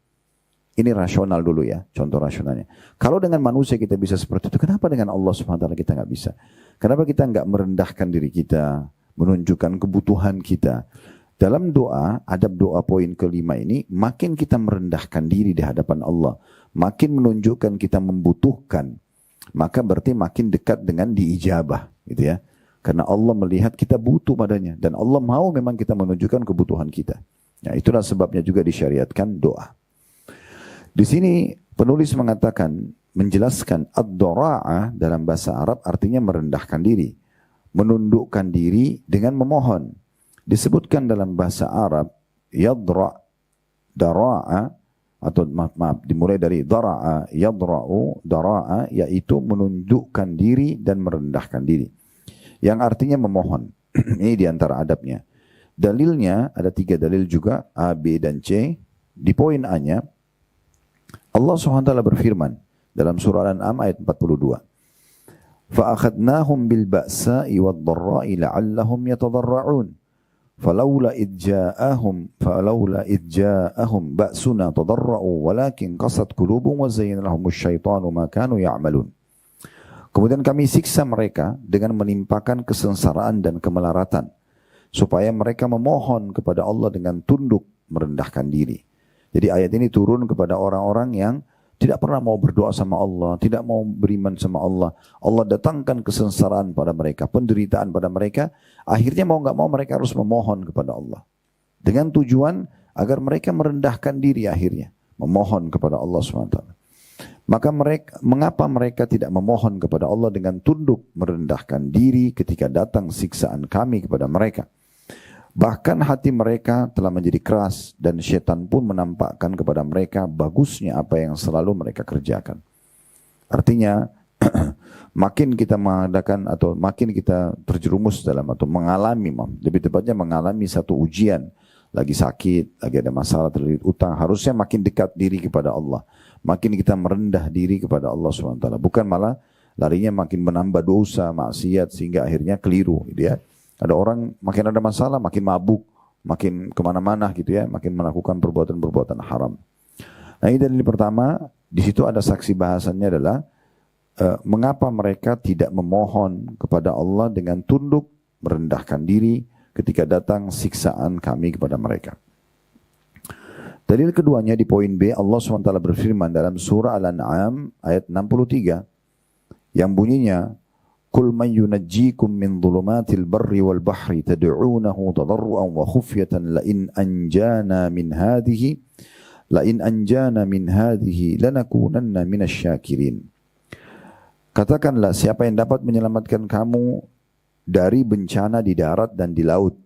Ini rasional dulu ya, contoh rasionalnya. Kalau dengan manusia kita bisa seperti itu, kenapa dengan Allah SWT kita nggak bisa? Kenapa kita nggak merendahkan diri kita? Menunjukkan kebutuhan kita. Dalam doa, adab doa poin kelima ini, makin kita merendahkan diri di hadapan Allah, makin menunjukkan kita membutuhkan, maka berarti makin dekat dengan diijabah, gitu ya. Karena Allah melihat kita butuh padanya, dan Allah mau memang kita menunjukkan kebutuhan kita. Nah, itulah sebabnya juga disyariatkan doa. Di sini penulis mengatakan, menjelaskan ad-dora'ah dalam bahasa Arab artinya merendahkan diri. Menundukkan diri dengan memohon. Disebutkan dalam bahasa Arab yadra, dara'a atau maaf dimulai dari dara'a, yadra'u, dara'a yaitu menundukkan diri dan merendahkan diri. Yang artinya memohon. Ini diantara adabnya. Dalilnya ada 3 dalil juga A, B dan C. Di poin A-nya Allah SWT berfirman dalam surah Al-An'am ayat 42. فَأَخَذْنَاهُمْ بِالْبَأْسَاءِ وَالضَّرَّاءِ لَعَلَّهُمْ يَتَضَرَّعُونَ falaula idja'ahum ba'suna tadarra'u walakin qasat qulubuhum wa zayyana lahumus syaitanu ma kanu ya'malun. Kemudian kami siksa mereka dengan menimpakan kesengsaraan dan kemelaratan, supaya mereka memohon kepada Allah dengan tunduk merendahkan diri. Jadi ayat ini turun kepada orang-orang yang tidak pernah mau berdoa sama Allah, tidak mau beriman sama Allah. Allah datangkan kesengsaraan pada mereka, penderitaan pada mereka. Akhirnya mau nggak mau mereka harus memohon kepada Allah. Dengan tujuan agar mereka merendahkan diri akhirnya. Memohon kepada Allah SWT. Maka mengapa mereka tidak memohon kepada Allah dengan tunduk merendahkan diri ketika datang siksaan kami kepada mereka? Bahkan hati mereka telah menjadi keras dan syaitan pun menampakkan kepada mereka bagusnya apa yang selalu mereka kerjakan. Artinya makin kita mengadakan atau makin kita terjerumus dalam atau mengalami, lebih tepatnya mengalami satu ujian, lagi sakit, lagi ada masalah, terlilit utang, harusnya makin dekat diri kepada Allah. Makin kita merendah diri kepada Allah SWT. Bukan malah larinya makin menambah dosa, maksiat sehingga akhirnya keliru gitu ya. Ada orang makin ada masalah, makin mabuk, makin kemana-mana gitu ya, makin melakukan perbuatan-perbuatan haram. Nah ini dalil pertama, di situ ada saksi bahasannya adalah mengapa mereka tidak memohon kepada Allah dengan tunduk merendahkan diri ketika datang siksaan kami kepada mereka. Dalil keduanya di poin B, Allah SWT berfirman dalam surah Al-An'am ayat 63 yang bunyinya, Qul man yunajjikum min dhulumatil barri wal bahri tad'uunahu tadarruan wa khufyatan la in anjana min hadhihi lanakunanna minasy-syakirin. Katakanlah, siapa yang dapat menyelamatkan kamu dari bencana di darat dan di laut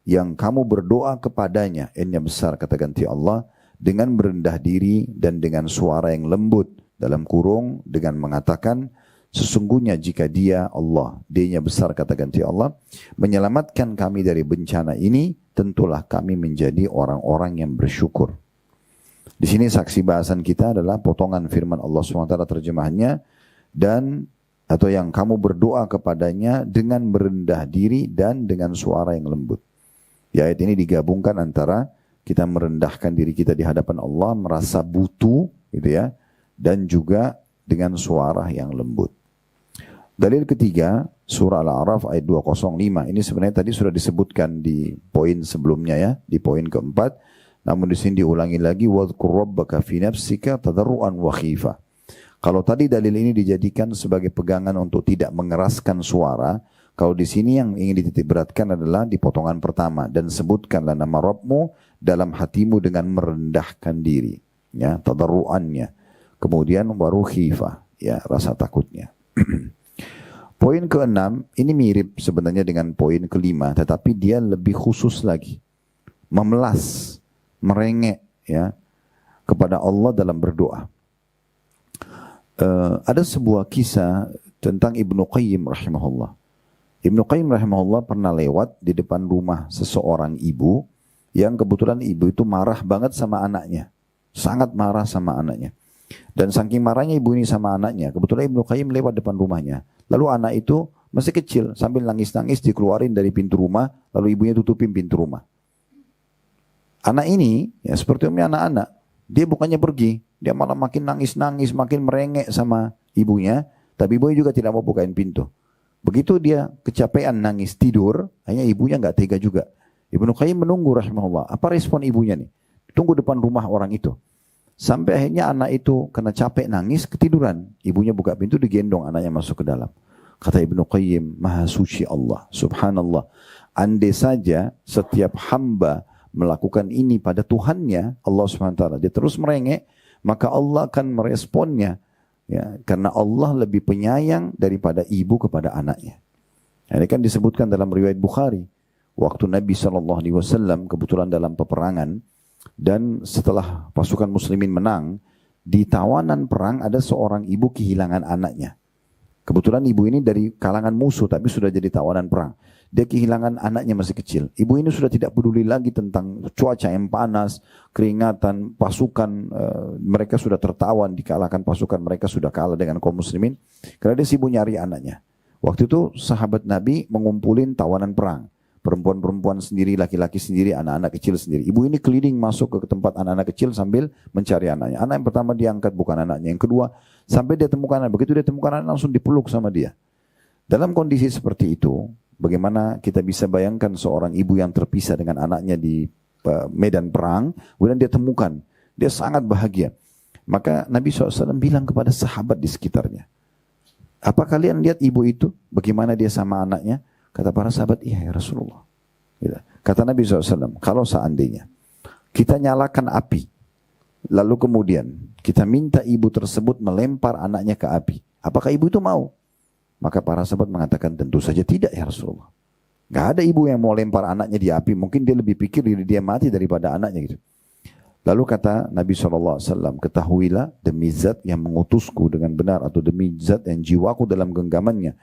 yang kamu berdoa kepadanya, N-nya besar kata ganti Allah, dengan merendah diri dan dengan suara yang lembut, dalam kurung dengan mengatakan, sesungguhnya jika dia Allah, D-nya besar kata ganti Allah, menyelamatkan kami dari bencana ini, tentulah kami menjadi orang-orang yang bersyukur. Di sini saksi bahasan kita adalah potongan firman Allah SWT terjemahannya, dan atau yang kamu berdoa kepadanya dengan merendah diri dan dengan suara yang lembut. Di ayat ini digabungkan antara kita merendahkan diri kita di hadapan Allah, merasa butuh gitu ya, dan juga dengan suara yang lembut. Dalil ketiga, surah Al-A'raf ayat 205. Ini sebenarnya tadi sudah disebutkan di poin sebelumnya ya, di poin keempat. Namun di sini diulangi lagi, wadhkur rabbaka fi nafsika tadarruan wa khifa. Kalau tadi dalil ini dijadikan sebagai pegangan untuk tidak mengeraskan suara, kalau di sini yang ingin dititik beratkan adalah di potongan pertama, dan sebutkanlah nama Rabbmu dalam hatimu dengan merendahkan diri, ya, tadarruannya. Kemudian baru khifah, ya, rasa takutnya. Poin keenam, ini mirip sebenarnya dengan poin kelima, tetapi dia lebih khusus lagi. Memelas, merengek ya, kepada Allah dalam berdoa. Ada sebuah kisah tentang Ibnu Qayyim rahimahullah. Ibnu Qayyim rahimahullah pernah lewat di depan rumah seseorang ibu, yang kebetulan ibu itu marah banget sama anaknya. Sangat marah sama anaknya. Dan saking marahnya ibu ini sama anaknya, kebetulan Ibnu Qayyim lewat depan rumahnya. Lalu anak itu masih kecil, sambil nangis-nangis dikeluarin dari pintu rumah, lalu ibunya tutupin pintu rumah. Anak ini, ya seperti umumnya anak-anak, dia bukannya pergi, dia malah makin nangis-nangis, makin merengek sama ibunya, tapi ibunya juga tidak mau bukain pintu. Begitu dia kecapean nangis tidur, hanya ibunya nggak tega juga. Ibnu Qayyim menunggu rahimahullah, apa respon ibunya nih? Tunggu depan rumah orang itu. Sampai akhirnya anak itu kena capek nangis, ketiduran. Ibunya buka pintu, digendong anaknya masuk ke dalam. Kata Ibnu Qayyim, Maha Suci Allah, Subhanallah. Andai saja setiap hamba melakukan ini pada Tuhannya, Allah SWT, dia terus merengek, maka Allah akan meresponnya. Ya, karena Allah lebih penyayang daripada ibu kepada anaknya. Ini kan disebutkan dalam riwayat Bukhari. Waktu Nabi SAW kebetulan dalam peperangan, dan setelah pasukan muslimin menang, di tawanan perang ada seorang ibu kehilangan anaknya. Kebetulan ibu ini dari kalangan musuh tapi sudah jadi tawanan perang. Dia kehilangan anaknya masih kecil. Ibu ini sudah tidak peduli lagi tentang cuaca yang panas, keringatan, pasukan mereka sudah tertawan, dikalahkan pasukan mereka sudah kalah dengan kaum muslimin. Karena dia sibuk nyari anaknya. Waktu itu sahabat Nabi mengumpulin tawanan perang. perempuan-perempuan sendiri, laki-laki sendiri, anak-anak kecil sendiri. Ibu ini keliling masuk ke tempat anak-anak kecil sambil mencari anaknya. Anak yang pertama diangkat bukan anaknya, yang kedua sampai dia temukan anak. Begitu dia temukan anak langsung dipeluk sama dia. Dalam kondisi seperti itu, bagaimana kita bisa bayangkan seorang ibu yang terpisah dengan anaknya di medan perang, kemudian dia temukan, dia sangat bahagia. Maka Nabi SAW bilang kepada sahabat di sekitarnya, apa kalian lihat ibu itu, bagaimana dia sama anaknya? Kata para sahabat, iya ya Rasulullah. Kata Nabi SAW, kalau seandainya kita nyalakan api, lalu kemudian kita minta ibu tersebut melempar anaknya ke api, apakah ibu itu mau? Maka para sahabat mengatakan, tentu saja tidak ya Rasulullah. Gak ada ibu yang mau lempar anaknya di api, mungkin dia lebih pikir diri dia mati daripada anaknya gitu. Lalu kata Nabi SAW, ketahuilah demi zat yang mengutusku dengan benar, atau demi zat yang jiwaku dalam genggamannya,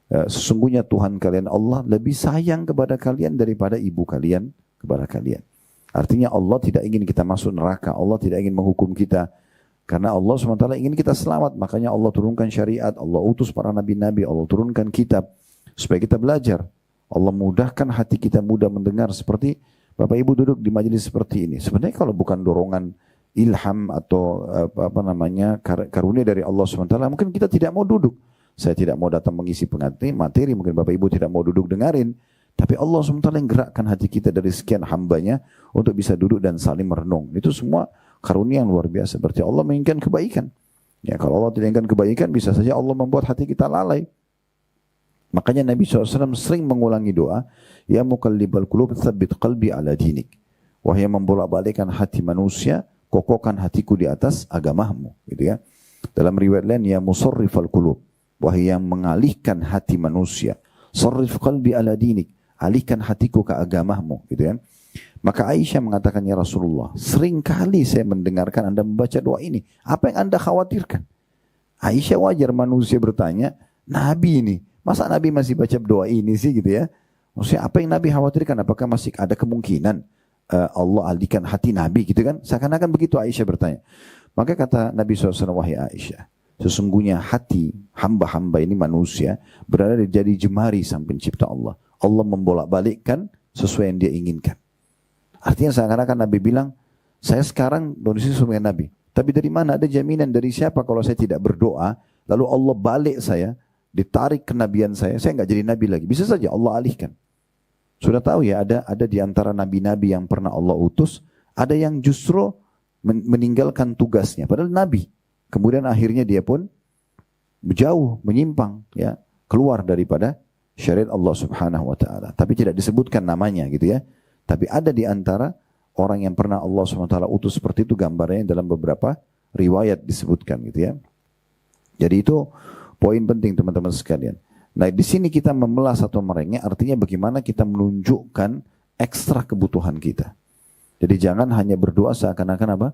sesungguhnya Tuhan kalian Allah lebih sayang kepada kalian daripada ibu kalian kepada kalian. Artinya Allah tidak ingin kita masuk neraka, Allah tidak ingin menghukum kita. Karena Allah SWT ingin kita selamat, makanya Allah turunkan syariat, Allah utus para nabi-nabi, Allah turunkan kitab, supaya kita belajar. Allah mudahkan hati kita mudah mendengar, seperti Bapak Ibu duduk di majelis seperti ini. Sebenarnya kalau bukan dorongan ilham atau karunia dari Allah SWT, mungkin kita tidak mau duduk. Saya tidak mau datang mengisi materi, mungkin Bapak Ibu tidak mau duduk dengarin. Tapi Allah SWT yang gerakkan hati kita dari sekian hambanya untuk bisa duduk dan saling merenung. Itu semua karunia yang luar biasa. Berarti Allah menginginkan kebaikan. Ya, kalau Allah tidak inginkan kebaikan, bisa saja Allah membuat hati kita lalai. Makanya Nabi SAW sering mengulangi doa, Ya muqallibal qulub tsabbit qalbi ala dinik. Wahai yang membolak-balikkan hati manusia, kokohkan hatiku di atas agamamu. Gitu ya. Dalam riwayat lain, Ya musarrifal qulub. Wahai yang mengalihkan hati manusia, sarrif qalbi ala dinik. Alihkan hatiku ke agamamu. Gitu ya. Maka Aisyah mengatakan, Ya Rasulullah, sering kali saya mendengarkan Anda membaca doa ini. Apa yang Anda khawatirkan? Aisyah wajar manusia bertanya, Nabi ini, masa Nabi masih baca doa ini sih gitu ya? Maksudnya apa yang Nabi khawatirkan? Apakah masih ada kemungkinan Allah alihkan hati Nabi gitu kan? Seakan-akan begitu Aisyah bertanya. Maka kata Nabi SAW, wahai Aisyah, sesungguhnya hati hamba-hamba ini manusia berada di jari jemari sang pencipta Allah. Allah membolak-balikkan sesuai yang dia inginkan. Artinya seakan-akan Nabi bilang, saya sekarang kondisi sesuai dengan Nabi. Tapi dari mana ada jaminan dari siapa kalau saya tidak berdoa, lalu Allah balik saya, ditarik kenabian saya nggak jadi Nabi lagi. Bisa saja Allah alihkan. Sudah tahu ya, ada di antara nabi-nabi yang pernah Allah utus, ada yang justru meninggalkan tugasnya. Padahal Nabi. Kemudian akhirnya dia pun jauh, menyimpang, ya, keluar daripada syariat Allah Subhanahu wa Ta'ala. Tapi tidak disebutkan namanya gitu ya. Tapi ada di antara orang yang pernah Allah SWT utus seperti itu, gambarnya dalam beberapa riwayat disebutkan gitu ya. Jadi itu poin penting teman-teman sekalian. Nah di sini kita memelas atau merengek, artinya bagaimana kita menunjukkan ekstra kebutuhan kita. Jadi jangan hanya berdoa seakan-akan apa?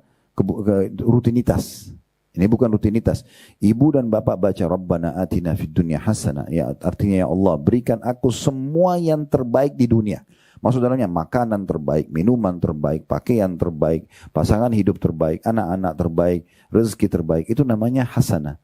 Rutinitas. Ini bukan rutinitas. Ibu dan bapak baca Rabbana atina fid dunya hasanah. Ya, artinya ya Allah, berikan aku semua yang terbaik di dunia. Maksud dalamnya makanan terbaik, minuman terbaik, pakaian terbaik, pasangan hidup terbaik, anak-anak terbaik, rezeki terbaik. Itu namanya hasanah.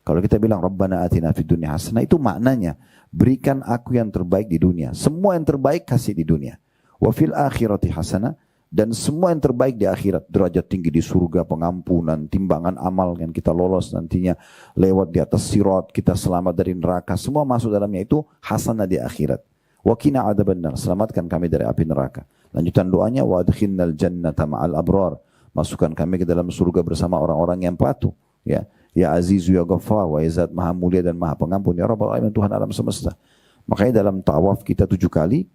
Kalau kita bilang Rabbana atina fid dunya hasanah, itu maknanya berikan aku yang terbaik di dunia. Semua yang terbaik kasih di dunia. Wa fil akhirati hasanah, dan semua yang terbaik di akhirat, derajat tinggi di surga, pengampunan, timbangan amal yang kita lolos nantinya lewat di atas sirat, kita selamat dari neraka, semua masuk dalamnya, itu hasanah di akhirat. Wa qina adzabannar, selamatkan kami dari api neraka. Lanjutan doanya, wa adkhilnal jannata ma'al abrar, masukkan kami ke dalam surga bersama orang-orang yang patuh, ya. Ya Azizu ya Ghaffar, wa Zat maha mulia dan maha pengampun, ya Rabbal alamin, Tuhan alam semesta. Makanya dalam tawaf kita 7 kali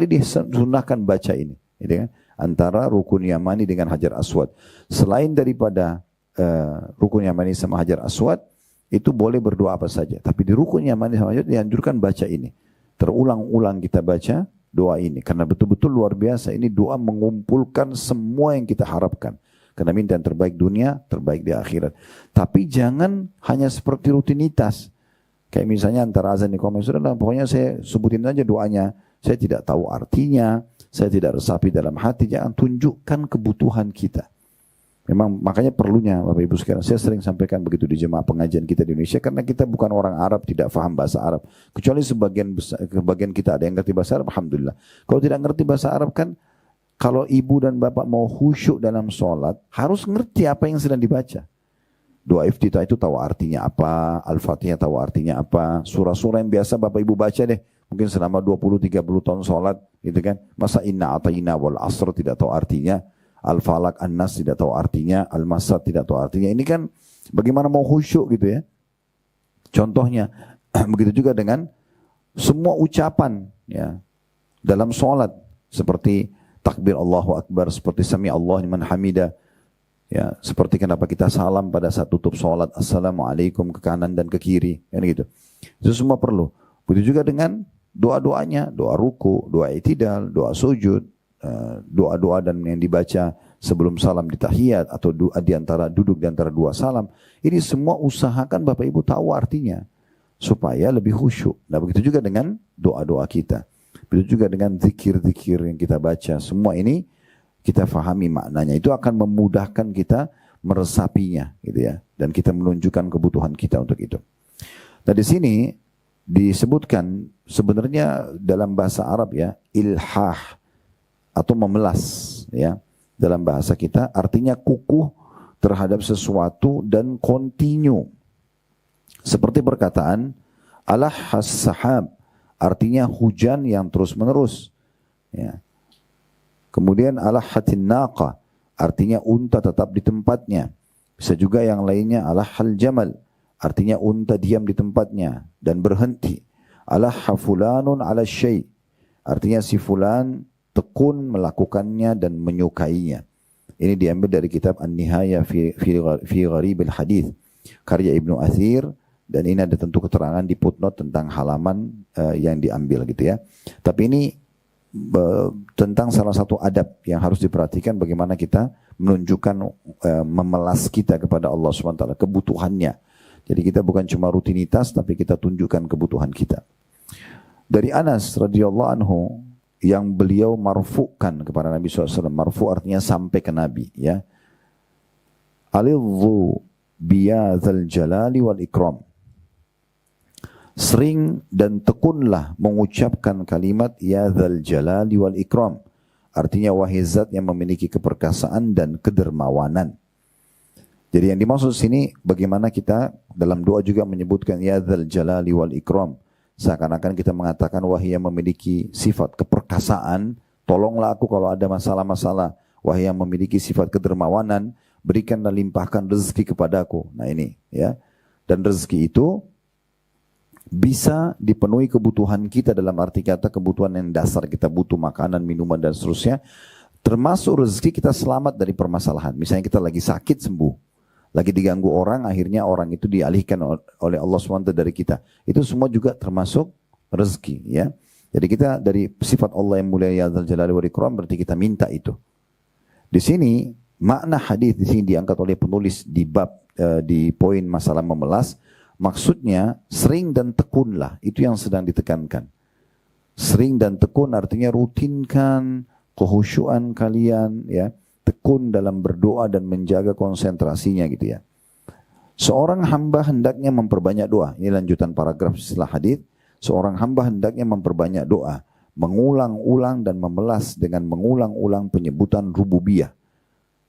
disunahkan baca ini, gitu kan? Antara rukun Yamani dengan Hajar Aswad. Selain daripada rukun Yamani sama Hajar Aswad, itu boleh berdoa apa saja. Tapi di rukun Yamani sama Hajar dianjurkan baca ini. Terulang-ulang kita baca doa ini. Karena betul-betul luar biasa. Ini doa mengumpulkan semua yang kita harapkan. Karena minta yang terbaik dunia, terbaik di akhirat. Tapi jangan hanya seperti rutinitas. Kayak misalnya antara azan iqamah, sudahlah pokoknya saya sebutin aja doanya. Saya tidak tahu artinya, saya tidak resapi dalam hati. Jangan tunjukkan kebutuhan kita. Memang makanya perlunya Bapak Ibu sekalian, saya sering sampaikan begitu di jemaah pengajian kita di Indonesia, karena kita bukan orang Arab, tidak faham bahasa Arab. Kecuali sebagian kita ada yang ngerti bahasa Arab, alhamdulillah. Kalau tidak ngerti bahasa Arab kan, kalau ibu dan bapak mau khusyuk dalam sholat, harus ngerti apa yang sedang dibaca. Doa iftitah itu tahu artinya apa, Al-Fatihah tahu artinya apa, surah-surah yang biasa Bapak Ibu baca deh, mungkin selama 20-30 tahun sholat, gitu kan. Masa inna atayna wal asr tidak tahu artinya, Al-Falaq, An-Nas tidak tahu artinya, Al-Masad tidak tahu artinya. Ini kan bagaimana mau khusyuk gitu ya. Contohnya, begitu juga dengan semua ucapan ya dalam sholat, seperti takbir Allahu Akbar, seperti sami Allah liman hamidah, ya, seperti kenapa kita salam pada saat tutup sholat, assalamualaikum ke kanan dan ke kiri, kan gitu. Itu semua perlu. Begitu juga dengan doa-doanya, doa ruku, doa i'tidal, doa sujud, doa-doa dan yang dibaca sebelum salam di tahiyat atau doa di antara duduk di antara dua salam. Ini semua usahakan Bapak Ibu tahu artinya supaya lebih khusyuk. Nah, begitu juga dengan doa-doa kita. Begitu juga dengan zikir-zikir yang kita baca. Semua ini kita fahami maknanya. Itu akan memudahkan kita meresapinya, gitu ya. Dan kita menunjukkan kebutuhan kita untuk itu. Nah, di sini disebutkan sebenarnya dalam bahasa Arab ya, ilhah atau memelas ya. Dalam bahasa kita artinya kukuh terhadap sesuatu dan kontinu. Seperti perkataan alahhas sahab, artinya hujan yang terus menerus ya. Kemudian alahhatin naqa, artinya unta tetap di tempatnya. Bisa juga yang lainnya alahhal jamal, artinya unta diam di tempatnya dan berhenti. Alahha fulanun ala syai', artinya si fulan tekun melakukannya dan menyukainya. Ini diambil dari kitab An-Nihaya fi Gharibil Hadith karya Ibnu Athir, dan ini ada tentu keterangan di footnote tentang halaman yang diambil gitu ya. Tapi ini tentang salah satu adab yang harus diperhatikan, bagaimana kita menunjukkan memelas kita kepada Allah SWT, kebutuhannya. Jadi kita bukan cuma rutinitas, tapi kita tunjukkan kebutuhan kita. Dari Anas radhiyallahu anhu, yang beliau marfu'kan kepada Nabi SAW. Marfu' artinya sampai ke Nabi ya. Alidhu biyadzal jalali wal ikram. Sering dan tekunlah mengucapkan kalimat ya dzal jalali wal ikram. Artinya wahai zat yang memiliki keperkasaan dan kedermawanan. Jadi yang dimaksud sini bagaimana kita dalam doa juga menyebutkan ya dzal jalali wal ikram. Seakan-akan kita mengatakan wahai yang memiliki sifat keperkasaan, tolonglah aku kalau ada masalah-masalah. Wahai yang memiliki sifat kedermawanan, berikan dan limpahkan rezeki kepadaku. Nah ini ya. Dan rezeki itu bisa dipenuhi kebutuhan kita, dalam arti kata kebutuhan yang dasar kita butuh makanan, minuman dan seterusnya. Termasuk rezeki kita selamat dari permasalahan. Misalnya kita lagi sakit sembuh. Lagi diganggu orang, akhirnya orang itu dialihkan oleh Allah SWT dari kita. Itu semua juga termasuk rezeki ya. Jadi kita dari sifat Allah yang mulia ya dzal jalali wal ikram, berarti kita minta itu. Di sini makna hadis di sini diangkat oleh penulis di bab di poin masalah memelas. Maksudnya sering dan tekunlah, itu yang sedang ditekankan. Sering dan tekun artinya rutinkan kehusyuan kalian ya. Tekun dalam berdoa dan menjaga konsentrasinya gitu ya. Seorang hamba hendaknya memperbanyak doa. Ini lanjutan paragraf setelah hadis. Seorang hamba hendaknya memperbanyak doa, mengulang-ulang dan memelas dengan mengulang-ulang penyebutan rububiyah.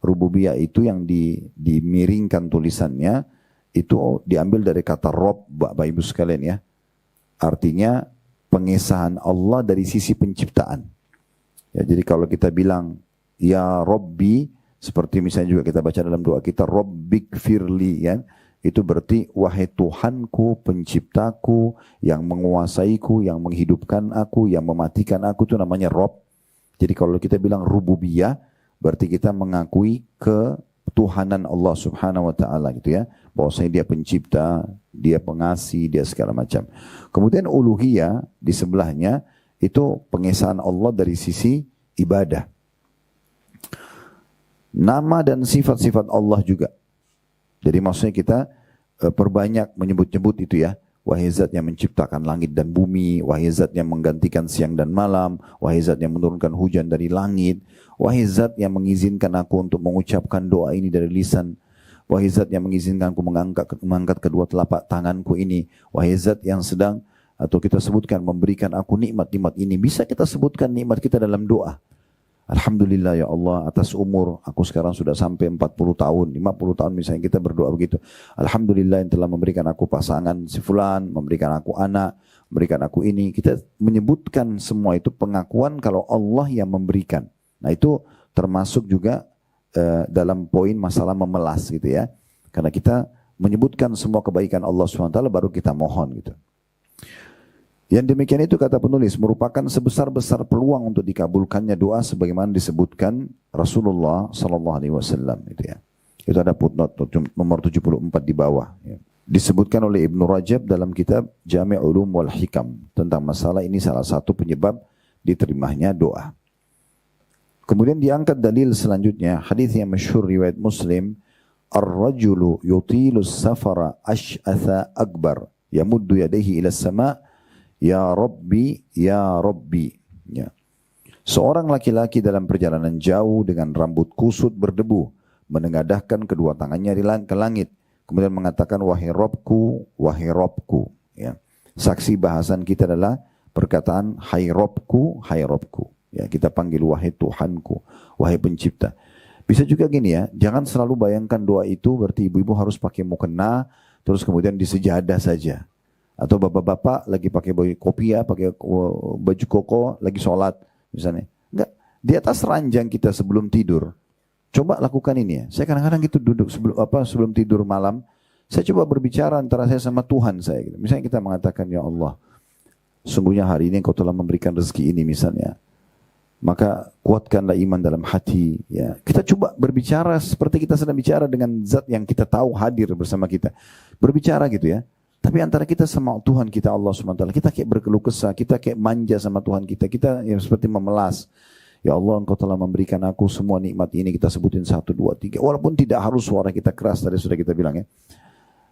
Rububiyah itu yang dimiringkan tulisannya, itu diambil dari kata Rob, Bapak Ibu sekalian ya. Artinya pengesahan Allah dari sisi penciptaan. Ya, jadi kalau kita bilang ya Rabbi, seperti misalnya juga kita baca dalam doa kita Rabbik firli ya, itu berarti wahai Tuhanku, penciptaku, yang menguasaiku, yang menghidupkan aku, yang mematikan aku, itu namanya Rabb. Jadi kalau kita bilang rububiyah, berarti kita mengakui ketuhanan Allah Subhanahu wa taala gitu ya. Bahwasanya dia pencipta, dia pengasih, dia segala macam. Kemudian uluhiyah di sebelahnya itu pengesahan Allah dari sisi ibadah. Nama dan sifat-sifat Allah juga. Jadi maksudnya kita perbanyak menyebut-nyebut itu ya. wahai zat yang menciptakan langit dan bumi, wahai zat yang menggantikan siang dan malam, wahai zat yang menurunkan hujan dari langit, wahai zat yang mengizinkan aku untuk mengucapkan doa ini dari lisan, wahai zat yang mengizinkan aku mengangkat kedua telapak tanganku ini, wahai zat yang sedang, atau kita sebutkan memberikan aku nikmat-nikmat ini. Bisa kita sebutkan nikmat kita dalam doa. Alhamdulillah ya Allah atas umur, aku sekarang sudah sampai 40 tahun, 50 tahun misalnya kita berdoa begitu. Alhamdulillah yang telah memberikan aku pasangan si fulan, memberikan aku anak, memberikan aku ini. Kita menyebutkan semua itu pengakuan kalau Allah yang memberikan. Nah itu termasuk juga dalam poin masalah memelas gitu ya. Karena kita menyebutkan semua kebaikan Allah SWT baru kita mohon gitu. Yang demikian itu kata penulis merupakan sebesar-besar peluang untuk dikabulkannya doa sebagaimana disebutkan Rasulullah sallallahu alaihi wasallam itu ya. Itu ada footnote nomor 74 di bawah ya. Disebutkan oleh Ibnu Rajab dalam kitab Jami' Ulum wal Hikam tentang masalah ini salah satu penyebab diterimanya doa. Kemudian diangkat dalil selanjutnya hadis yang masyhur riwayat Muslim, ar-rajulu yutilus safara ash'atha akbar yamuddu yadayhi ila sama' ya Rabbi, ya Rabbi. Ya. Seorang laki-laki dalam perjalanan jauh dengan rambut kusut berdebu, menengadahkan kedua tangannya ke langit, kemudian mengatakan wahai Robku, wahai Robku. Ya. Saksi bahasan kita adalah perkataan hai Robku, hai Robku. Ya, kita panggil wahai Tuhanku, wahai pencipta. Bisa juga gini ya, jangan selalu bayangkan doa itu berarti ibu-ibu harus pakai mukena, terus kemudian di sejadah saja. Atau bapak-bapak lagi pakai baju kopiah, pakai baju koko, lagi sholat misalnya. Enggak, di atas ranjang kita sebelum tidur. Coba lakukan ini ya. Saya kadang-kadang gitu duduk sebelum tidur malam, saya coba berbicara antara saya sama Tuhan saya. Gitu. Misalnya kita mengatakan, ya Allah, sungguhnya hari ini Engkau telah memberikan rezeki ini misalnya. Maka kuatkanlah iman dalam hati. Ya. Kita coba berbicara seperti kita sedang bicara dengan zat yang kita tahu hadir bersama kita. Berbicara gitu ya. Tapi antara kita sama Tuhan kita Allah SWT, kita kayak berkeluh kesah, kita kayak manja sama Tuhan kita yang seperti memelas. Ya Allah, Engkau telah memberikan aku semua nikmat ini, kita sebutin 1, 2, 3. Walaupun tidak harus suara kita keras, tadi sudah kita bilang ya.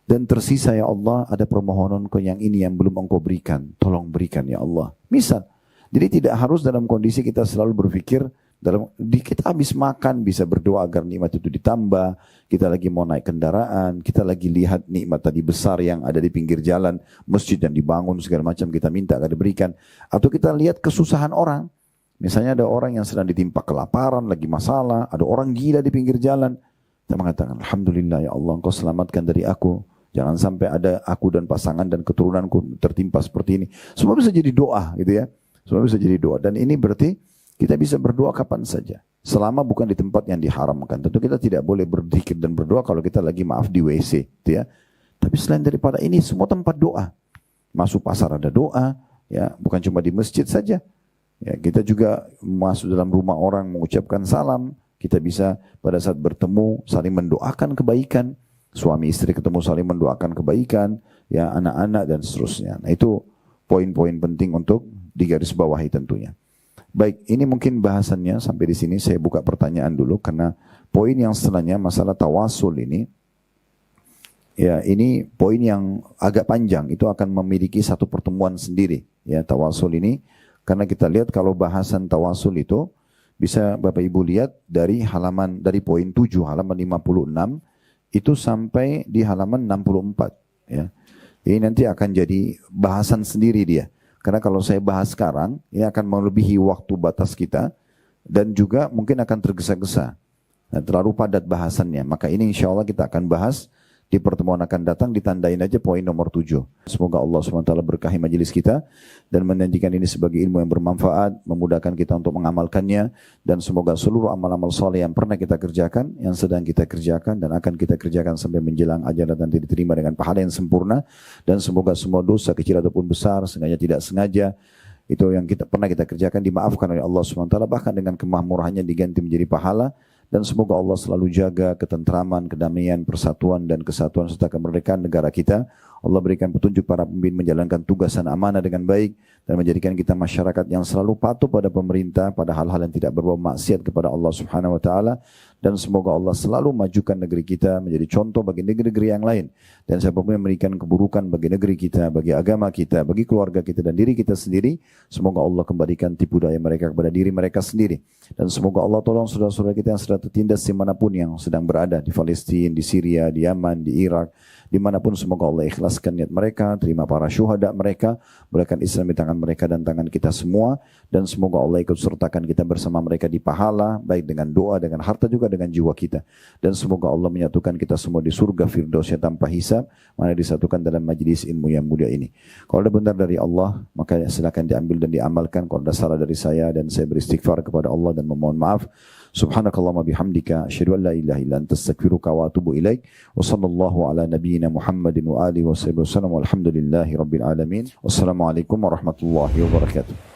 Dan tersisa ya Allah, ada permohonan Engkau yang ini yang belum Engkau berikan. Tolong berikan ya Allah. Misal, jadi tidak harus dalam kondisi kita selalu berpikir, kita habis makan bisa berdoa agar nikmat itu ditambah, kita lagi mau naik kendaraan, kita lagi lihat nikmat tadi besar yang ada di pinggir jalan, masjid yang dibangun segala macam kita minta agar diberikan, atau kita lihat kesusahan orang, misalnya ada orang yang sedang ditimpa kelaparan, lagi masalah, ada orang gila di pinggir jalan, kita mengatakan Alhamdulillah ya Allah Engkau selamatkan dari aku, jangan sampai ada aku dan pasangan dan keturunanku tertimpa seperti ini. Semua bisa jadi doa gitu ya, semua bisa jadi doa, dan ini berarti kita bisa berdoa kapan saja. Selama bukan di tempat yang diharamkan. Tentu kita tidak boleh berzikir dan berdoa kalau kita lagi maaf di WC. Gitu ya. Tapi selain daripada ini semua tempat doa. Masuk pasar ada doa. Ya, bukan cuma di masjid saja. Ya, kita juga masuk dalam rumah orang mengucapkan salam. Kita bisa pada saat bertemu saling mendoakan kebaikan. Suami istri ketemu saling mendoakan kebaikan. Ya, anak-anak dan seterusnya. Nah itu poin-poin penting untuk digarisbawahi tentunya. Baik, ini mungkin bahasannya sampai di sini. Saya buka pertanyaan dulu karena poin yang setelahnya masalah tawasul ini, ya ini poin yang agak panjang. Itu akan memiliki satu pertemuan sendiri. Ya tawasul ini karena kita lihat kalau bahasan tawasul itu bisa Bapak Ibu lihat dari poin 7 halaman 56 itu sampai di halaman 64. Ya, ini nanti akan jadi bahasan sendiri dia. Karena kalau saya bahas sekarang, ini akan melebihi waktu batas kita dan juga mungkin akan tergesa-gesa. Nah, terlalu padat bahasannya. Maka ini insya Allah kita akan bahas di pertemuan akan datang, ditandain aja poin nomor 7. Semoga Allah SWT berkahi majelis kita dan menjanjikan ini sebagai ilmu yang bermanfaat, memudahkan kita untuk mengamalkannya, dan semoga seluruh amal-amal soleh yang pernah kita kerjakan, yang sedang kita kerjakan dan akan kita kerjakan sampai menjelang ajal dan nanti diterima dengan pahala yang sempurna, dan semoga semua dosa kecil ataupun besar, sengaja tidak sengaja, itu yang pernah kita kerjakan dimaafkan oleh Allah SWT, bahkan dengan kemahmurahannya diganti menjadi pahala. Dan semoga Allah selalu jaga ketentraman, kedamaian, persatuan dan kesatuan serta kemerdekaan negara kita. Allah berikan petunjuk para pemimpin menjalankan tugas dan amanah dengan baik dan menjadikan kita masyarakat yang selalu patuh pada pemerintah pada hal-hal yang tidak berbau maksiat kepada Allah Subhanahu wa taala, dan semoga Allah selalu majukan negeri kita menjadi contoh bagi negeri-negeri yang lain. Dan siapapun yang memberikan keburukan bagi negeri kita, bagi agama kita, bagi keluarga kita dan diri kita sendiri, semoga Allah kembalikan tipu daya mereka kepada diri mereka sendiri. Dan semoga Allah tolong saudara-saudara kita yang sedang tertindas dimanapun yang sedang berada, di Palestina, di Syria, di Yaman, di Irak, dimanapun, semoga Allah ikhlaskan niat mereka, terima para syuhada mereka, mulakan Islam di tangan mereka dan tangan kita semua, dan semoga Allah ikut sertakan kita bersama mereka di pahala, baik dengan doa, dengan harta, juga dengan jiwa kita. Dan semoga Allah menyatukan kita semua di surga Firdausnya tanpa hisab, mana disatukan dalam majlis ilmu yang mulia ini. Kalau ada benar dari Allah, maka silakan diambil dan diamalkan. Kalau ada salah dari saya, dan saya beristighfar kepada Allah dan memohon maaf. Subhanakallahumma bihamdika asyhadu an la ilaha illa anta astaghfiruka wa atubu ilaik. Wa sallallahu ala nabiyyina Muhammadin wa alihi wa sahbihi wasallam. Walhamdulillahi rabbil alamin. Wassalamualaikum warahmatullahi wabarakatuh.